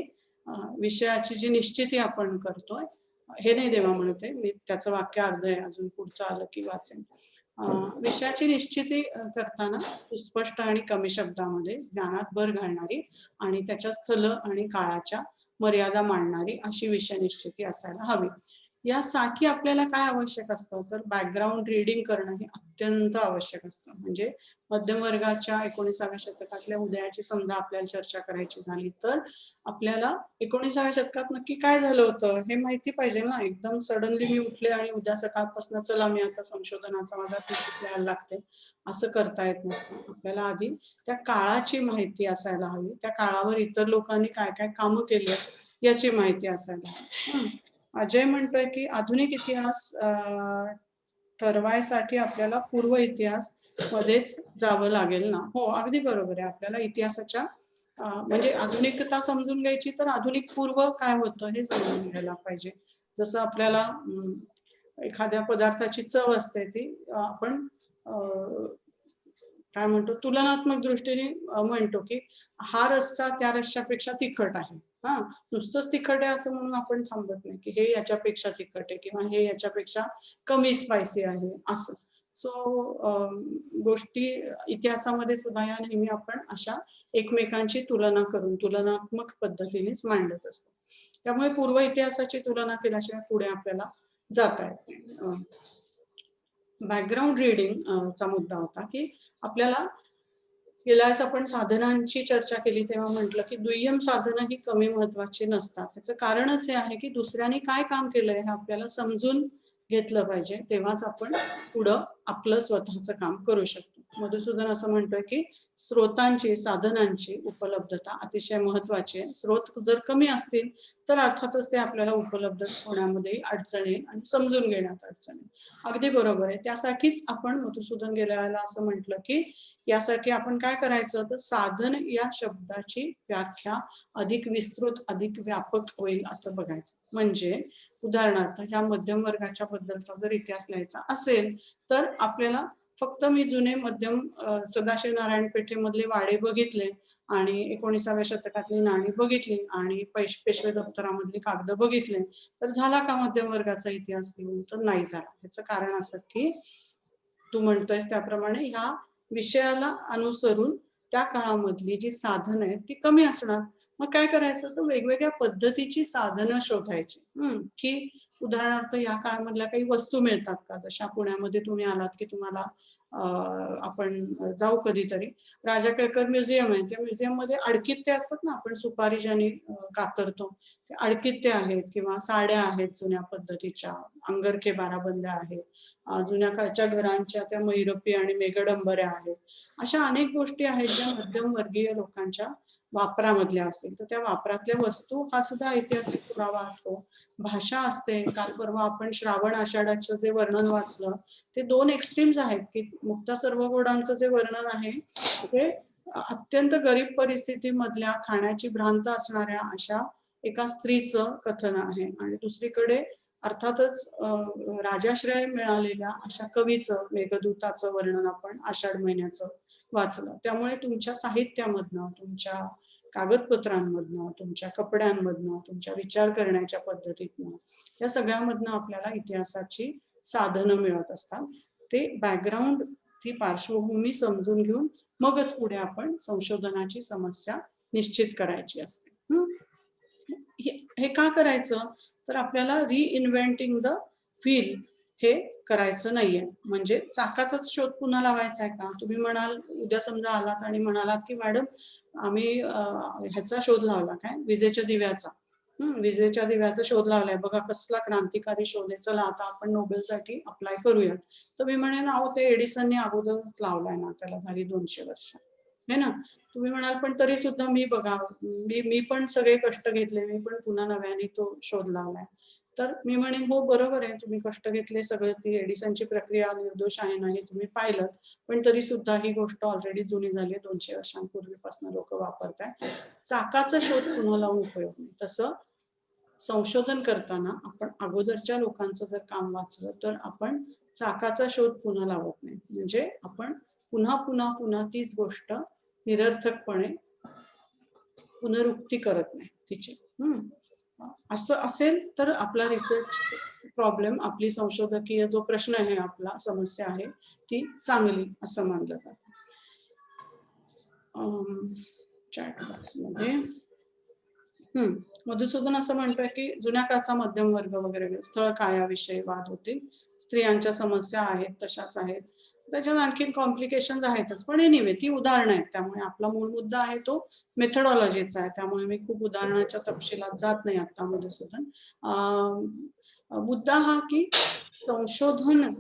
विषयाची जी निश्चिती आपण करतोय, हे नाही देवा म्हणते मी, त्याचं वाक्य अर्ध आहे, अजून पुढचं आलं की वाचेन. विषयाची निश्चिती करताना सुस्पष्ट आणि कमी शब्दामध्ये ज्ञानात भर घालणारी आणि त्याच्या स्थल आणि काळाच्या मर्यादा मांडणारी अशी विषय निश्चिती असायला हवी. यासाठी आपल्याला काय आवश्यक असतं तर बॅकग्राऊंड रीडिंग करणं हे अत्यंत आवश्यक असतं. म्हणजे मध्यमवर्गाच्या 19व्या शतकातल्या उदयाची समजा आपल्याला चर्चा करायची झाली तर आपल्याला 19व्या शतकात नक्की काय झालं होतं हे माहिती पाहिजे ना. एकदम सडनली मी उठले आणि उद्या सकाळपासून चला मी आता संशोधनाचा माझा थिसिस लिहायला लागते असं करता येत नसतं. आपल्याला आधी त्या काळाची माहिती असायला हवी, त्या काळावर इतर लोकांनी काय काय कामं केली याची माहिती असायला हवी. अजय म्हणतोय की आधुनिक इतिहास ठरवायसाठी आपल्याला पूर्व इतिहास मध्येच जावं लागेल ना. हो, अगदी बरोबर आहे. आपल्याला इतिहासाच्या म्हणजे आधुनिकता समजून घ्यायची तर आधुनिक पूर्व काय होतं हे समजून घ्यायला पाहिजे. जसं आपल्याला एखाद्या पदार्थाची चव असते ती आपण काय म्हणतो तुलनात्मक दृष्टीने म्हणतो की हा रस्सा त्या रश्श्यापेक्षा तिखट आहे. नुसतंच तिखट आहे असं म्हणून आपण थांबत नाही की हे याच्यापेक्षा तिखट आहे किंवा हे याच्यापेक्षा कमी स्पायसी आहे असं. सो गोष्टी इतिहासामध्ये सुद्धा या नेहमी आपण अशा एकमेकांची तुलना करून तुलनात्मक पद्धतीनेच मांडत असतो. त्यामुळे पूर्व इतिहासाची तुलना केल्याशिवाय पुढे आपल्याला जाता येत नाही. बॅकग्राऊंड रिडिंग चा मुद्दा होता की आपल्याला गेल्या वेळेस आपण साधनांची चर्चा केली तेव्हा म्हटलं की दुय्यम साधनं ही कमी महत्वाची नसतात. त्याचं कारणच हे आहे की दुसऱ्यांनी काय काम केलंय हे आपल्याला समजून घेतलं पाहिजे, तेव्हाच आपण पुढं आपलं स्वतःचं काम करू शकतो. मधुसूदन असं म्हणतोय की स्रोतांची, साधनांची उपलब्धता अतिशय महत्वाची आहे. स्रोत जर कमी असतील तर अर्थातच ते आपल्याला उपलब्ध होण्यामध्ये अडचण येईल आणि समजून घेण्यात अडचण येईल. अगदी बरोबर आहे. त्यासाठीच आपण मधुसूदन गेल्या वेळेला असं म्हटलं की यासाठी आपण काय करायचं, तर साधन या शब्दाची व्याख्या अधिक विस्तृत, अधिक व्यापक होईल असं बघायचं. म्हणजे उदाहरणार्थ ह्या मध्यम वर्गाच्या बद्दलचा जर इतिहास लिहायचा असेल तर आपल्याला फक्त मी जुने मध्यम सदाशिव नारायण पेठेमधले वाडे बघितले आणि 19व्या शतकातली नाणी बघितली आणि पेशवे दप्तरामधली कागद बघितले तर झाला का मध्यम वर्गाचा इतिहास लिहून? तर नाही झाला. याचं कारण असं की तू म्हणतोयस त्याप्रमाणे ह्या विषयाला अनुसरून त्या काळामधली जी साधनं आहेत ती कमी असणार. मग काय करायचं, तर वेगवेगळ्या पद्धतीची साधनं शोधायची. की उदाहरणार्थ या काळामधल्या काही वस्तू मिळतात का? जशा पुण्यामध्ये तुम्ही आलात की तुम्हाला आपण जाऊ कधीतरी. राजा केळकर म्युझियम आहे. त्या म्युझियम मध्ये अडकित्ते असतात ना, आपण सुपारी ज्याने कातरतो ते अडकित्ते आहेत किंवा साड्या आहेत जुन्या पद्धतीच्या, अंगरखे बाराबंद्या आहेत, जुन्या काळच्या घरांच्या त्या मैरपी आणि मेघडंबऱ्या आहेत. अशा अनेक गोष्टी आहेत ज्या मध्यमवर्गीय लोकांच्या वापरामधल्या असतील. तर त्या वापरातल्या वस्तू हा सुद्धा ऐतिहासिक पुरावा असतो. भाषा असते. काल परवा आपण श्रावण आषाढाचं जे वर्णन वाचलं ते दोन एक्स्ट्रीम्स आहेत की मुक्ता सर्वगोडांचं जे वर्णन आहे ते अत्यंत गरीब परिस्थितीमधल्या खाण्याची भ्रांत असणाऱ्या अशा एका स्त्रीचं कथन आहे आणि दुसरीकडे अर्थातच राजाश्रय मिळालेल्या अशा कवीचं, मेघदूताचं वर्णन आपण आषाढ महिन्याचं वाचलं. त्यामुळे तुमच्या साहित्यामधनं, तुमच्या कागदपत्रांमधनं, तुमच्या कपड्यांमधनं, तुमच्या विचार करण्याच्या पद्धतीतनं या सगळ्यामधनं आपल्याला इतिहासाची साधनं मिळत असतात. ते बॅकग्राऊंड, ती पार्श्वभूमी समजून घेऊन मगच पुढे आपण संशोधनाची समस्या निश्चित करायची असते. हे का करायचं, तर आपल्याला रिइन्व्हेंटिंग द व्हील हे करायचं नाहीये. म्हणजे चाकाचाच शोध पुन्हा लावायचा आहे का? तुम्ही म्हणाल, उद्या समजा आलात आणि म्हणालात की मॅडम आम्ही ह्याचा शोध लावला, काय विजेच्या दिव्याचा. विजेच्या दिव्याचा शोध लावलाय बघा, कसला क्रांतिकारी शोध आहे, चला आता आपण नोबेलसाठी अप्लाय करूयात. तर मी म्हणेन अहो ते एडिसनने अगोदरच लावलाय ना, त्याला झाली 200 वर्ष, है ना. तुम्ही म्हणाल पण तरी सुद्धा मी बघा, मी पण सगळे कष्ट घेतले, मी पण पुन्हा नव्याने तो शोध लावलाय. तर मी म्हणेन हो बरोबर आहे, तुम्ही कष्ट घेतले सगळं, ती एडिसनची प्रक्रिया निर्दोष आहे ना हे तुम्ही पाहिलं, पण तरी सुद्धा ही गोष्ट ऑलरेडी जुनी झाली आहे, 200 वर्षांपूर्वीपासून लोक वापरताय. चाकाचा शोध पुन्हा लावून उपयोग नाही. तसं संशोधन करताना आपण अगोदरच्या लोकांचं जर काम वाचलं तर आपण चाकाचा शोध पुन्हा लावत नाही. म्हणजे आपण पुन्हा पुन्हा पुन्हा तीच गोष्ट निरर्थकपणे पुनरुक्ती करत नाही तिची. असं असेल तर आपला रिसर्च प्रॉब्लेम, आपली संशोधकीय जो प्रश्न आहे, आपला समस्या आहे ती चांगली असं मानलं जातं. चॅट बॉक्स मध्ये मधुसूदन असं म्हणतोय की जुन्या काळचा मध्यम वर्ग वगैरे स्थळ काळाविषयी वाद होतील, स्त्रियांच्या समस्या आहेत तशाच आहेत, त्याच्यात आणखीन कॉम्प्लिकेशन्स आहेतच, पण एनिवे ती उदाहरणं आहेत. त्यामुळे आपला मूळ मुद्दा आहे तो मेथडॉलॉजीचा आहे, त्यामुळे मी खूप उदाहरणाच्या तपशिलात जात नाही आता. मधुसूदन मुद्दा हा की संशोधन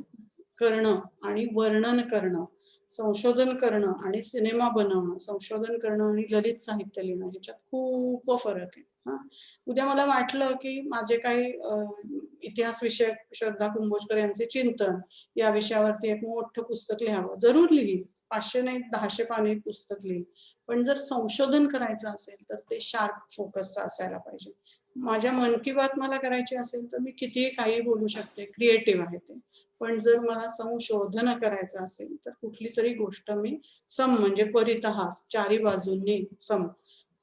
करणं आणि वर्णन करणं, संशोधन करणं आणि सिनेमा बनवणं, संशोधन करणं आणि ललित साहित्य लिहिणं ह्याच्यात खूप फरक आहे. उद्या मला वाटलं की माझे काही इतिहास विषयक श्रद्धा कुंभोजकर यांचे चिंतन या विषयावरती एक मोठं पुस्तक लिहावं, जरूर लिहीन, 500 नाही 1000 पाने पुस्तक लिहीन, पण जर संशोधन करायचं असेल तर ते शार्प फोकसचं असायला पाहिजे. माझ्या मन की बात मला करायची असेल तर मी कितीही काही बोलू शकते, क्रिएटिव्ह आहे ते, पण जर मला संशोधन करायचं असेल तर कुठली तरी गोष्ट मी म्हणजे परितः चारी बाजूंनी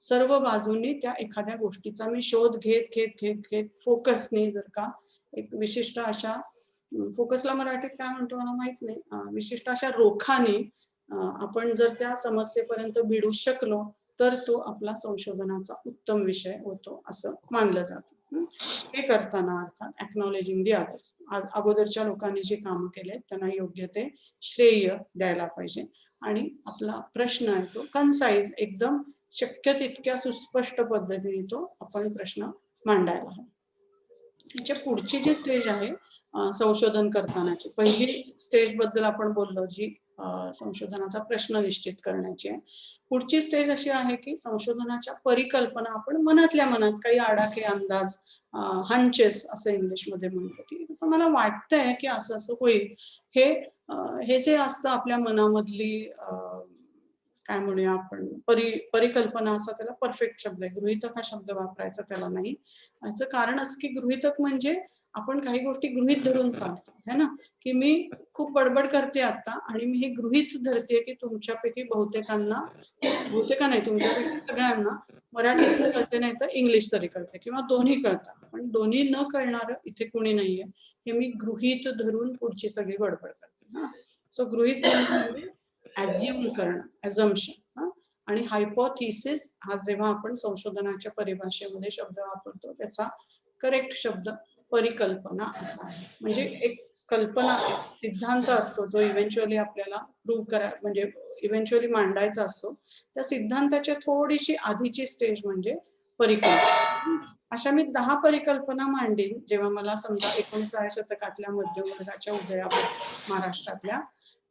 सर्व बाजूंनी त्या एखाद्या गोष्टीचा मी शोध घेत घेत घेत घेत फोकसने, जर का एक विशिष्ट अशा फोकसला मराठीत काय म्हणतो मला माहित नाही, विशिष्ट अशा रोखाने आपण जर त्या समस्येपर्यंत भिडू शकलो तर तो आपला संशोधनाचा उत्तम विषय होतो असं मानलं जातं. हे करताना अर्थात एक्नॉलेजिंग दी अदर्स, अगोदरच्या लोकांनी जे काम केले त्यांना योग्य ते श्रेय द्यायला पाहिजे. आणि आपला प्रश्न आहे तो कन्साइज, एकदम शक्य तितक्या सुस्पष्ट पद्धतीने तो आपण प्रश्न मांडायला हवा. त्याच्या पुढची जी स्टेज आहे संशोधन करतानाची, पहिली स्टेज बद्दल आपण बोललो जी संशोधनाचा प्रश्न निश्चित करण्याची आहे. पुढची स्टेज अशी आहे की संशोधनाच्या परिकल्पना आपण मनातल्या मनात काही आडाखे अंदाज, हंचेस असं इंग्लिशमध्ये म्हणतो की असं मला वाटतंय की असं असं होईल, हे जे असतं आपल्या मनामधली काय म्हणूया आपण परिकल्पना, असा त्याला परफेक्ट शब्द आहे, गृहीतक हा शब्द वापरायचा त्याला नाही. याचं कारण असं की गृहीतक म्हणजे आपण काही गोष्टी गृहीत धरून चालतो है ना, की मी खूप बडबड करते आता आणि मी हे गृहीत धरते की तुमच्यापैकी बहुतेकांना नाही, तुमच्यापैकी सगळ्यांना मराठी तरी कळते नाही तर इंग्लिश तरी कळते किंवा दोन्ही कळतात, पण दोन्ही न कळणार इथे कोणी नाहीये, हे मी गृहीत धरून पुढची सगळी बडबड करते. सो गृहीत धरून म्हणजे ॲझ्युम करणं, ॲझम्पशन. आणि हायपोथिसिस हा जेव्हा आपण संशोधनाच्या परिभाषेमध्ये शब्द वापरतो त्याचा करेक्ट शब्द परिकल्पना असा आहे. म्हणजे एक कल्पना, एक सिद्धांत असतो जो इव्हेंच्युअली आपल्याला प्रूव्ह म्हणजे इव्हेंच्युअली मांडायचा असतो. त्या सिद्धांताच्या थोडीशी आधीची स्टेज म्हणजे परिकल्पना. अशा मी 10 परिकल्पना मांडीन जेव्हा मला समजा 19व्या शतकातल्या मध्यमवर्गाच्या उदयाबद्दल महाराष्ट्रातल्या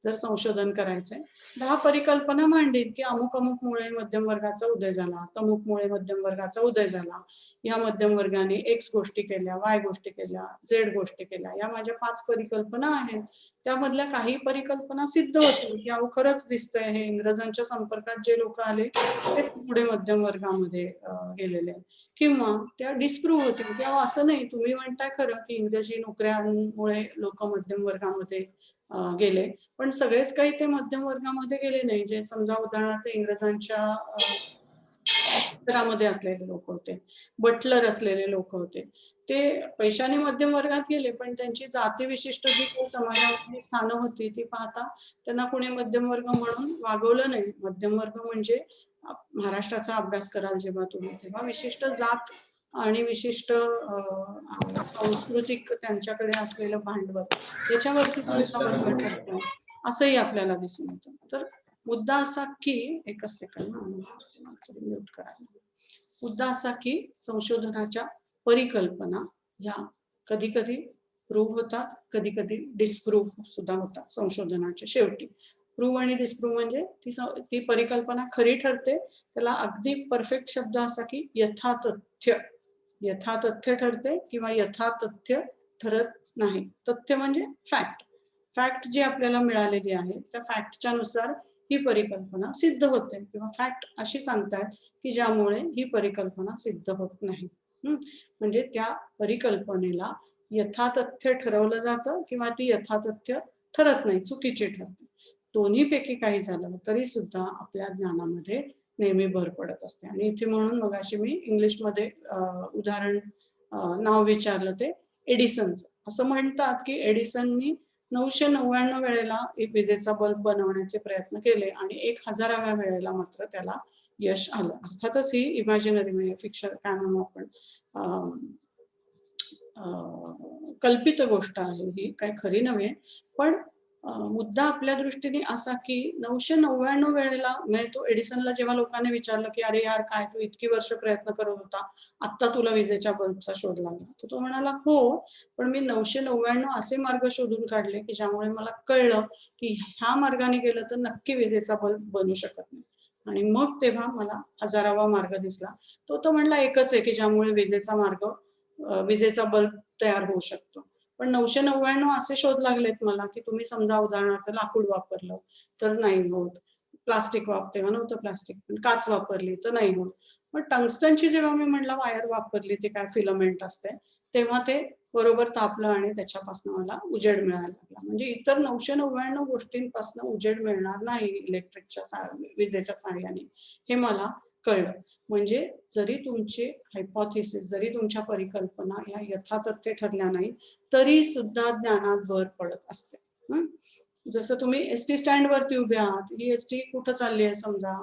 जर संशोधन करायचंय. 10 परिकल्पना मांडीन की अमुक अमुक मुळे मध्यम वर्गाचा उदय झाला, तमुक मुळे मध्यम वर्गाचा उदय झाला, या मध्यम वर्गाने एक्स गोष्टी केल्या, वाय गोष्टी केल्या, झेड गोष्टी केल्या. या माझ्या 5 परिकल्पना आहेत. त्यामधल्या काही परिकल्पना सिद्ध होतील की अहो खरंच दिसतंय हे इंग्रजांच्या संपर्कात जे लोक आले तेच पुढे मध्यम वर्गामध्ये गेलेले, किंवा त्या डिस्प्रूव्ह होतील की अहो असं नाही, तुम्ही म्हणताय खरं की इंग्रजी नोकऱ्यांमुळे लोक मध्यम वर्गामध्ये गेले, पण सगळेच काही ते मध्यम वर्गामध्ये गेले नाही. जे समजा उदाहरणार्थ इंग्रजांच्या घरामध्ये असलेले लोक होते, बटलर असलेले लोक होते, ते पैशाने मध्यम वर्गात गेले, पण त्यांची जाती विशिष्ट जी काही समाजामध्ये स्थानं होती ती पाहता त्यांना कोणी मध्यम वर्ग म्हणून वागवलं नाही. मध्यम वर्ग म्हणजे महाराष्ट्राचा अभ्यास कराल जेव्हा तुम्ही, तेव्हा विशिष्ट जात आणि विशिष्ट सांस्कृतिक त्यांच्याकडे असलेलं भांडवल याच्यावरती तुमचा वर्ग ठरतो असंही आपल्याला दिसून येतं. तर मुद्दा असा की एकच सेकंड म्यूट करायला. मुद्दा असा की संशोधनाच्या परिकल्पना ह्या कधी कधी प्रूव्ह होतात, कधी कधी डिस्प्रूव्ह सुद्धा होतात संशोधनाच्या शेवटी. प्रूव्ह आणि डिस्प्रूव्ह म्हणजे ती परिकल्पना खरी ठरते, त्याला अगदी परफेक्ट शब्द असा की यथातथ्य ठरते किंवा यथातथ्य ठरत नाही. तथ्य म्हणजे फॅक्ट जी आपल्याला मिळालेली आहे त्या फॅक्टच्या नुसार ही परिकल्पना सिद्ध होते, किंवा फॅक्ट अशी सांगतात की ज्यामुळे ही परिकल्पना सिद्ध होत नाही. म्हणजे त्या परिकल्पनेला यथातथ्य ठरवलं जातं किंवा ती यथातथ्य ठरत नाही, चुकीची ठरते. दोन्हीपैकी काही झालं तरी सुद्धा आपल्या ज्ञानामध्ये नेहमी भर पडत असते. आणि इथे म्हणून मगाशी मी इंग्लिशमध्ये उदाहरण नाव विचारलं ते एडिसनचं. असं म्हणतात की एडिसननी 999 वेळेला एक विजेचा बल्ब बनवण्याचे प्रयत्न केले आणि 1000व्या वेळेला मात्र त्याला यश आलं. अर्थातच ही इमॅजिनरी म्हणजे फिक्शन काय म्हणू आपण, कल्पित गोष्ट आहे, ही काही खरी नव्हे. पण मुद्दा आपल्या दृष्टीने असा की 999 वेळेला, म्हणजे तो एडिसनला जेव्हा लोकांनी विचारलं की अरे यार काय तू इतकी वर्ष प्रयत्न करत होता, आता तुला विजेच्या बल्बचा शोध लागला, तर तो म्हणाला हो, पण मी 999 असे मार्ग शोधून काढले की ज्यामुळे मला कळलं की ह्या मार्गाने गेलं तर नक्की विजेचा बल्ब बनू शकत नाही. आणि मग तेव्हा मला 1000वा मार्ग दिसला. तो म्हणला एकच आहे की ज्यामुळे विजेचा बल्ब तयार होऊ शकतो. पण 999 असे शोध लागलेत मला की तुम्ही समजा उदाहरणार्थ लाकूड वापरलं तर नाही होत, प्लास्टिक तेव्हा नव्हतं प्लास्टिक, पण काच वापरली तर नाही होत. पण टंगस्टनची जेव्हा मी म्हटलं वायर वापरली, ते काय फिलमेंट असते, तेव्हा ते बरोबर तापलं आणि त्याच्यापासून मला उजेड मिळायला लागला. म्हणजे इतर 999 गोष्टींपासून उजेड मिळणार नाही विजेच्या सहाय्याने, हे मला कळलं. म्हणजे जरी तुमचे हायपोथेसिस, जरी तुमच्या परिकल्पना या यथातथ्य ठरल्या नाही तरी सुद्धा ज्ञानात भर पडत असते. जसं तुम्ही एसटी स्टँड वरती उभे आहात, ही एसटी कुठं चालली आहे समजा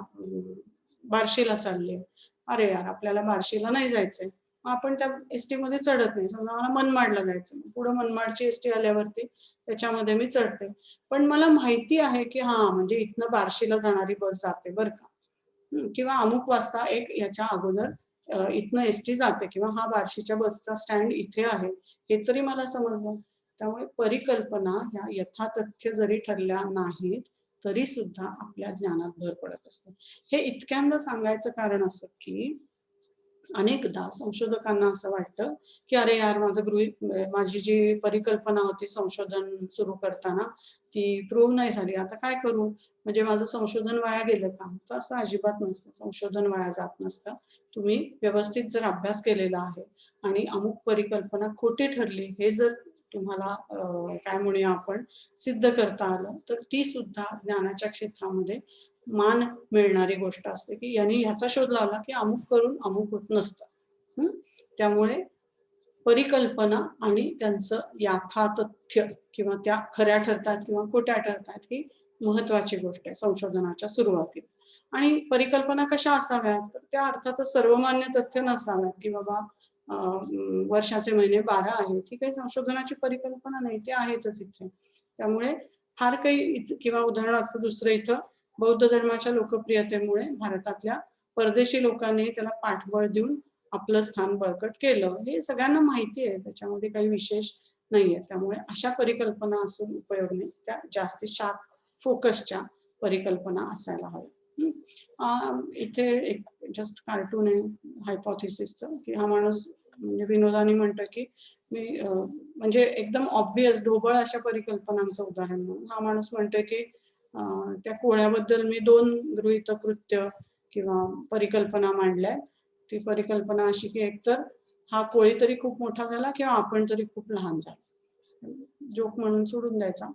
बार्शीला चालले, अरे यार आपल्याला बार्शीला नाही जायचंय, मग आपण त्या एसटी मध्ये चढत नाही. समजा मला मनमाडला जायचं, पुढे मनमाडची एसटी आल्यावरती त्याच्यामध्ये मी चढते. पण मला माहिती आहे की हा म्हणजे इथनं बार्शीला जाणारी बस जाते बरं का, किंवा अमुक वाजता एक याच्या अगोदर इथनं एसटी जाते, किंवा हा बार्शीच्या बसचा स्टँड इथे आहे, हे तरी मला समजलं. त्यामुळे परिकल्पना ह्या यथातथ्य जरी ठरल्या नाहीत तरी सुद्धा आपल्या ज्ञानात भर पडत असते. हे इतक्यांदा सांगायचं कारण असं की अनेकदा संशोधकांना असं वाटतं की अरे यार माझी जी परिकल्पना होती संशोधन सुरू करताना ती प्रूव्ह नाही झाली, आता काय करू, म्हणजे माझं संशोधन वाया गेलं का? तर असं अजिबात नसतं, संशोधन वाया जात नसतं. तुम्ही व्यवस्थित जर अभ्यास केलेला आहे आणि अमुक परिकल्पना खोटी ठरली हे जर तुम्हाला काय म्हणूया आपण सिद्ध करता आलं तर ती सुद्धा ज्ञानाच्या क्षेत्रामध्ये मान मिळणारी गोष्ट असते की यांनी ह्याचा शोध लावला की अमुक करून अमुक होत नसतं. त्यामुळे परिकल्पना आणि त्यांचं यथातथ्य किंवा त्या खऱ्या ठरतात किंवा खोट्या ठरतात ही महत्वाची गोष्ट आहे संशोधनाच्या सुरुवातीला. आणि परिकल्पना कशा असाव्यात, तर त्या अर्थातच सर्वमान्य तथ्य नसाव्यात की बाबा वर्षाचे महिने 12 आहेत, ही काही संशोधनाची परिकल्पना नाही, ते आहेतच इथे. त्यामुळे फार काही किंवा उदाहरणार्थ दुसरं इथं बौद्ध धर्माच्या लोकप्रियतेमुळे भारतातल्या परदेशी लोकांनी त्याला पाठबळ देऊन आपलं स्थान बळकट केलं, हे सगळ्यांना माहिती आहे, त्याच्यामध्ये काही विशेष नाहीये. त्यामुळे अशा परिकल्पना असून उपयोग नाही, त्या जास्ती शार्प फोकसच्या परिकल्पना असायला हव्या. इथे एक जस्ट कार्टून आहे हायपोथेसिसचं की हा माणूस म्हणजे विनोदाने म्हणतो की मी म्हणजे एकदम ऑब्वियस ढोबळ अशा परिकल्पनांचं उदाहरण म्हणून हा माणूस म्हणतोय की त्या कोळ्याबद्दल मी 2 गृहीतकृत्य किंवा परिकल्पना मांडल्या. ती परिकल्पना अशी की एकतर हा कोळी तरी खूप मोठा झाला किंवा आपण तरी खूप लहान झालो, जोक म्हणून सोडून द्यायचा.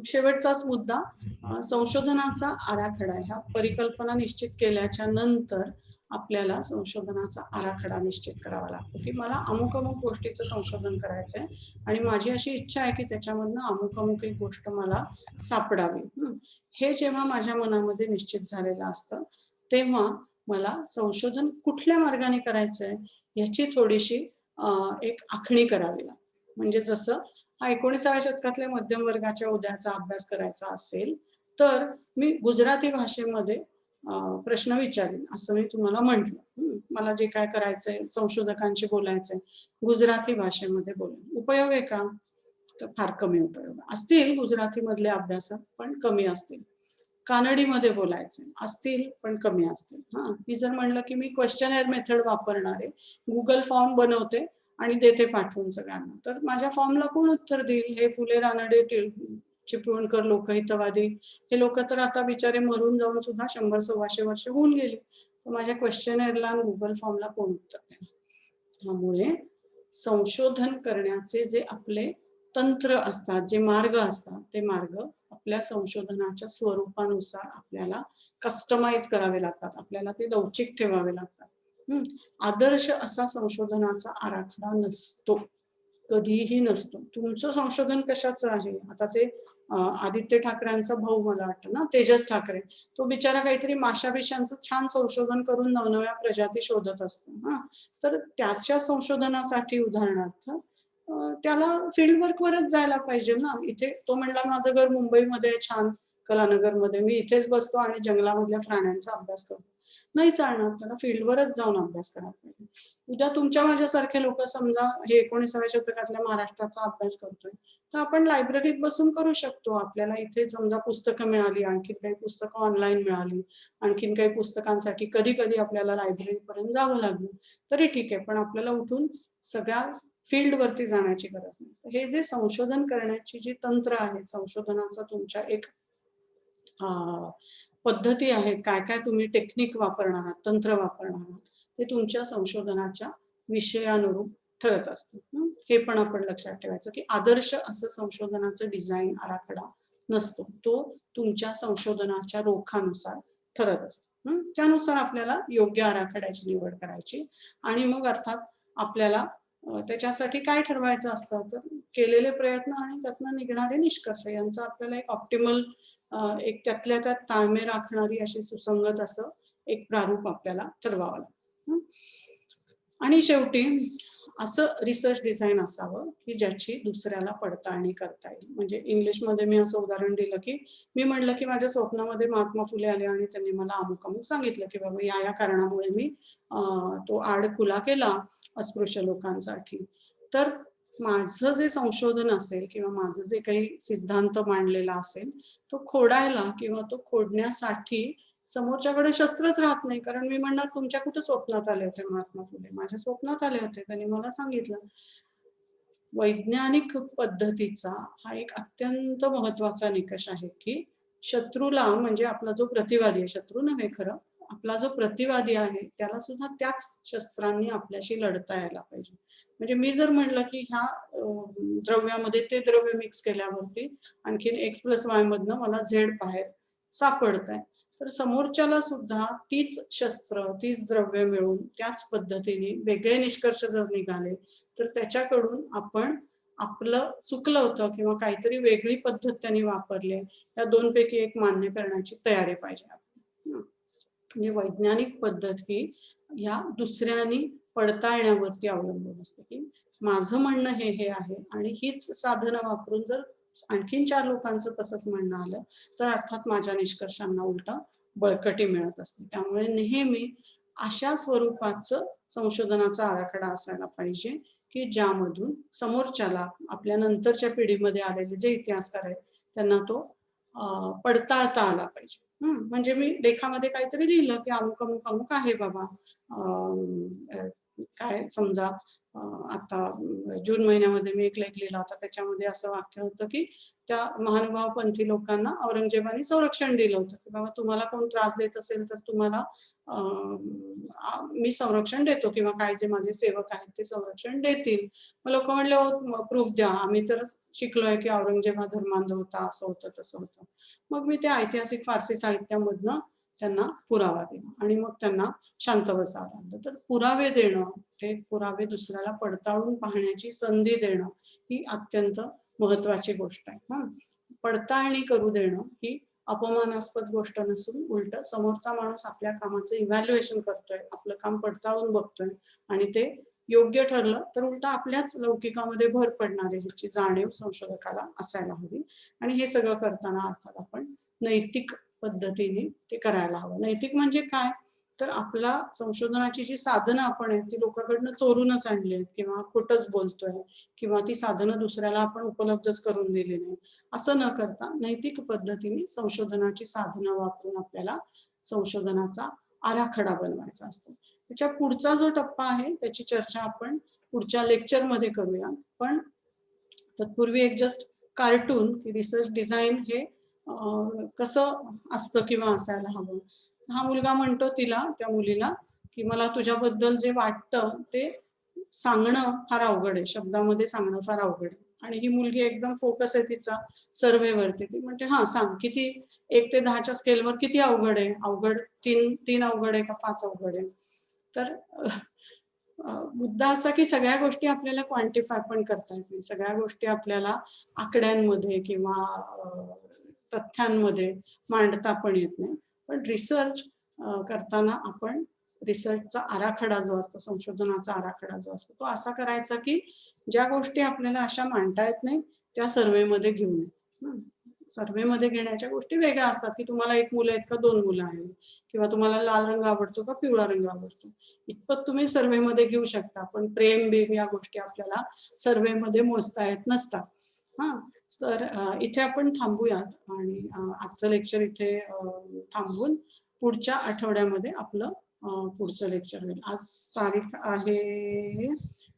शेवटचाच मुद्दा, संशोधनाचा आराखडा. ह्या परिकल्पना निश्चित केल्याच्या नंतर आपल्याला संशोधनाचा आराखडा निश्चित करावा लागतो की मला अमुक अमुक गोष्टीचं संशोधन करायचंय आणि माझी अशी इच्छा आहे की त्याच्यामधनं अमुक अमुक एक गोष्ट मला सापडावी. हे जेव्हा माझ्या मनामध्ये निश्चित झालेलं असतं तेव्हा मला संशोधन कुठल्या मार्गाने करायचंय याची थोडीशी एक आखणी करावी लागते. म्हणजे जसं हा 19व्या शतकातल्या मध्यम वर्गाच्या उद्याचा अभ्यास करायचा असेल तर मी गुजराती भाषेमध्ये प्रश्न विचारेन असं मी तुम्हाला म्हटलं. मला जे काय करायचंय संशोधकांशी बोलायचंय गुजराती भाषेमध्ये बोलेन. उपयोग आहे का? तर फार कमी उपयोग असतील गुजराती मधले अभ्यासक, पण कमी असतील. कानडीमध्ये बोलायचे असतील पण कमी असतील. मी जर म्हणलं की मी क्वेश्चनर मेथड वापरणार आहे, गुगल फॉर्म बनवते आणि देते पाठवून सगळ्यांना, तर माझ्या फॉर्मला कोण उत्तर देईल? हे फुले रानडे चिपळूणकर लोकहितवादी हे लोक तर आता बिचारे मरून जाऊन सुद्धा 100-125 वर्ष होऊन गेली, तर माझ्या क्वेश्चनरला गुगल फॉर्मला कोण उत्तर देईल? त्यामुळे संशोधन करण्याचे जे आपले तंत्र असतात, जे मार्ग असतात, ते मार्ग आपल्या संशोधनाच्या स्वरूपानुसार आपल्याला कस्टमाइज करावे लागतात, आपल्याला ते लवचिक ठेवावे लागतात. आदर्श असा संशोधनाचा आराखडा नसतो, कधीही नसतो. तुमचं संशोधन कशाचं आहे? आता ते आदित्य ठाकरेंचा भाऊ मला वाटतं ना, तेजस ठाकरे, तो बिचारा काहीतरी माशाबिशांचं छान संशोधन करून नवनव्या प्रजाती शोधत असतो. तर त्याच्या संशोधनासाठी उदाहरणार्थ त्याला फील्ड वर्क वरच जायला पाहिजे ना. इथे तो म्हणला माझं घर मुंबईमध्ये छान कलानगरमध्ये, मी इथेच बसतो आणि जंगलामधल्या प्राण्यांचा अभ्यास करतो, नाही चालणार, त्याला फील्डवरच जाऊन अभ्यास करायला पाहिजे. उद्या तुमच्या माझ्यासारखे लोक समजा हे 19व्या शतकातल्या महाराष्ट्राचा अभ्यास करतोय, तर आपण लायब्ररीत बसून करू शकतो. आपल्याला इथे समजा पुस्तकं मिळाली, आणखी काही पुस्तकं ऑनलाईन मिळाली, आणखीन काही पुस्तकांसाठी कधी कधी आपल्याला लायब्ररी पर्यंत जावं लागलं तरी ठीक आहे, पण आपल्याला उठून सगळ्या फील्ड वरती जाण्याची गरज नाही. हे जे संशोधन करण्याची जी तंत्र आहेत, संशोधनाचा तुमच्या एक पद्धती आहेत, काय काय तुम्ही टेक्निक वापरणार आहात, तंत्र वापरणार आहात, ते तुमच्या संशोधनाच्या विषयानुरूप ठरत असतं. हे पण आपण लक्षात ठेवायचं की आदर्श असं संशोधनाचं डिझाईन आराखडा नसतो, तो तुमच्या संशोधनाच्या रोखानुसार ठरत असतो. त्यानुसार आपल्याला योग्य आराखड्याची निवड करायची आणि मग अर्थात आपल्याला त्याच्यासाठी काय ठरवायचं असतं, तर केलेले प्रयत्न आणि त्यातनं निघणारे निष्कर्ष यांचा आपल्याला एक ऑप्टिमल एक त्यातल्या त्यात ताळमेळ राखणारी अशी सुसंगत असं एक प्रारूप आपल्याला ठरवावं लागतं. आणि शेवटी असं रिसर्च डिझाईन असावं की ज्याची दुसऱ्याला पडताळणी करता येईल. म्हणजे इंग्लिशमध्ये मी असं उदाहरण दिलं की मी म्हणलं की माझ्या स्वप्नामध्ये महात्मा फुले आले आणि त्यांनी मला अमुक अमुक सांगितलं की बाबा या कारणामुळे मी तो आड खुला केला अस्पृश्य लोकांसाठी. तर माझं जे संशोधन असेल किंवा माझं जे काही सिद्धांत मांडलेला असेल तो खोडायला किंवा तो खोडण्यासाठी समोरच्याकडे शस्त्रच राहत नाही. कारण मी म्हणणार तुमच्या कुठे स्वप्नात आले होते महात्मा फुले? माझ्या स्वप्नात आले होते, त्यांनी मला सांगितलं. वैज्ञानिक पद्धतीचा हा एक अत्यंत महत्वाचा निकष आहे की शत्रूला, म्हणजे आपला जो प्रतिवादी आहे, शत्रू नव्हे खरं, आपला जो प्रतिवादी आहे त्याला सुद्धा त्याच शस्त्रांनी आपल्याशी लढता यायला पाहिजे. म्हणजे मी जर म्हणलं की ह्या द्रव्यामध्ये ते द्रव्य मिक्स केल्यावरती आणखीन x+y मधनं मला z बाहेर सापडत आहे, तर समोरच्याला सुद्धा तीच शस्त्र, तीच द्रव्य मिळून त्याच पद्धतीने वेगळे निष्कर्ष जर निघाले तर त्याच्याकडून आपण आपलं चुकलं होतं किंवा काहीतरी वेगळी पद्धत त्यांनी वापरली, या दोनपैकी एक मान्य करण्याची तयारी पाहिजे. म्हणजे वैज्ञानिक पद्धत ही या दुसऱ्यानी पडताळण्यावरती अवलंबून असते की माझं म्हणणं हे आहे आणि हीच साधनं वापरून जर आणखीन 4 लोकांचं तसंच म्हणणं आलं तर अर्थात माझ्या निष्कर्षांना उलट बळकटी मिळत असते. त्यामुळे नेहमी अशा स्वरूपाचं संशोधनाचा आराखडा असायला पाहिजे की ज्यामधून समोरच्याला, आपल्या नंतरच्या पिढीमध्ये आलेले जे इतिहासकार आहेत त्यांना तो पडताळता आला पाहिजे. म्हणजे मी लेखामध्ये काहीतरी लिहिलं की अमुक अमुक अमुक आहे बाबा, काय समजा आता जून महिन्यामध्ये मी एक लेख लिहिला होता, त्याच्यामध्ये असं वाक्य होतं की त्या महानुभाव पंथी लोकांना औरंगजेबाने संरक्षण दिलं होतं की बाबा तुम्हाला कोण त्रास देत असेल तर तुम्हाला मी संरक्षण देतो किंवा काय जे माझे सेवक आहेत ते संरक्षण देतील. मग लोक म्हणले प्रूफ द्या, आम्ही तर शिकलोय की औरंगजेब हा धर्मांध होता, असं होतं तसं होतं. मग मी त्या ऐतिहासिक फारसी साहित्यामधनं त्यांना पुरावा दिला आणि मग त्यांना शांत बसावं लागलं. तर पुरावे देणं, ते पुरावे दुसऱ्याला पडताळून पाहण्याची संधी देणं ही अत्यंत महत्वाची गोष्ट आहे. पडताळणी करू देणं ही अपमानास्पद गोष्ट नसून उलट समोरचा माणूस आपल्या कामाचं इव्हॅल्युएशन करतोय, आपलं काम पडताळून बघतोय आणि ते योग्य ठरलं तर उलट आपल्याच लौकिकामध्ये भर पडणार आहे ह्याची जाणीव संशोधकाला असायला हवी. आणि हे सगळं करताना अर्थात आपण नैतिक पद्धतीने ते करायला हवं. नैतिक म्हणजे काय, तर आपला संशोधनाची जी साधनं आपण आहेत ती लोकांकडनं चोरूनच आणली आहेत किंवा खोटंच बोलतोय किंवा ती साधनं दुसऱ्याला आपण उपलब्धच करून दिली नाही, असं न करता नैतिक पद्धतीने संशोधनाची साधनं वापरून आपल्याला संशोधनाचा आराखडा बनवायचा असतो. त्याच्या पुढचा जो टप्पा आहे त्याची चर्चा आपण पुढच्या लेक्चरमध्ये करूया. पण तत्पूर्वी एक जस्ट कार्टून की रिसर्च डिझाईन हे कसं असतं किंवा असायला हवं. हा मुलगा म्हणतो तिला, त्या मुलीला, की मला तुझ्याबद्दल जे वाटतं ते सांगणं फार अवघड आहे, शब्दामध्ये सांगणं फार अवघड आहे. आणि ही मुलगी एकदम फोकस आहे तिचा सर्वेवरती. ती म्हणते हा सांग, किती 1 ते 10च्या स्केलवर किती अवघड आहे? अवघड 3 अवघड आहे का 5 अवघड आहे? तर मुद्दा असा की सगळ्या गोष्टी आपल्याला क्वांटिफाय पण करता येत नाही, सगळ्या गोष्टी आपल्याला आकड्यांमध्ये किंवा तथ्यांमध्ये मांडता पण येत नाही. पण रिसर्च करताना आपण रिसर्चचा आराखडा जो असतो, संशोधनाचा आराखडा जो असतो, तो असा करायचा की ज्या गोष्टी आपल्याला अशा मांडता येत नाही त्या सर्वेमध्ये घेऊ नये. सर्वेमध्ये घेण्याच्या गोष्टी वेगळ्या असतात की तुम्हाला 1 मुलं आहेत का 2 मुलं आहेत किंवा तुम्हाला लाल रंग आवडतो का पिवळा रंग आवडतो, इतपत तुम्ही सर्वेमध्ये घेऊ शकता. पण प्रेम बिम या गोष्टी आपल्याला सर्वेमध्ये मोजता येत नसतात. तर इथे आपण थांबूयात आणि आजचं लेक्चर इथे थांबवून पुढच्या आठवड्यामध्ये आपलं पुढचं लेक्चर होईल. आज तारीख आहे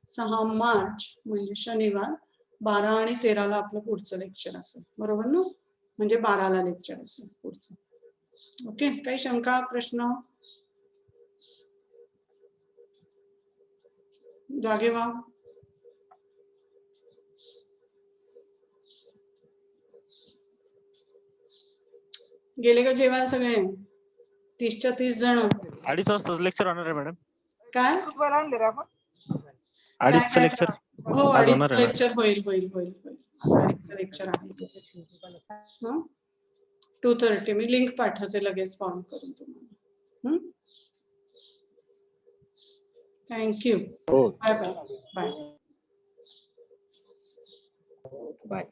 6 मार्च म्हणजे शनिवार. 12 आणि 13ला आपलं पुढचं लेक्चर असेल, बरोबर ना? म्हणजे 12ला लेक्चर असेल पुढचं. ओके, काही शंका प्रश्न? जागे व्हा. गेले का जेवायला सगळे? 30च्या 30 जण. 2:30 वाजता लेक्चर होणार आहे मॅडम. काय? 2:30 लेक्चर हो, आज 2:30 होणार आहे. लेक्चर होईल. आज 2:30 लेक्चर आहे. 2:30 मी लिंक पाठवते लगेच फॉर्म करून तुम्हाला. थँक्यू. हो बाय बाय. बाय. Bye.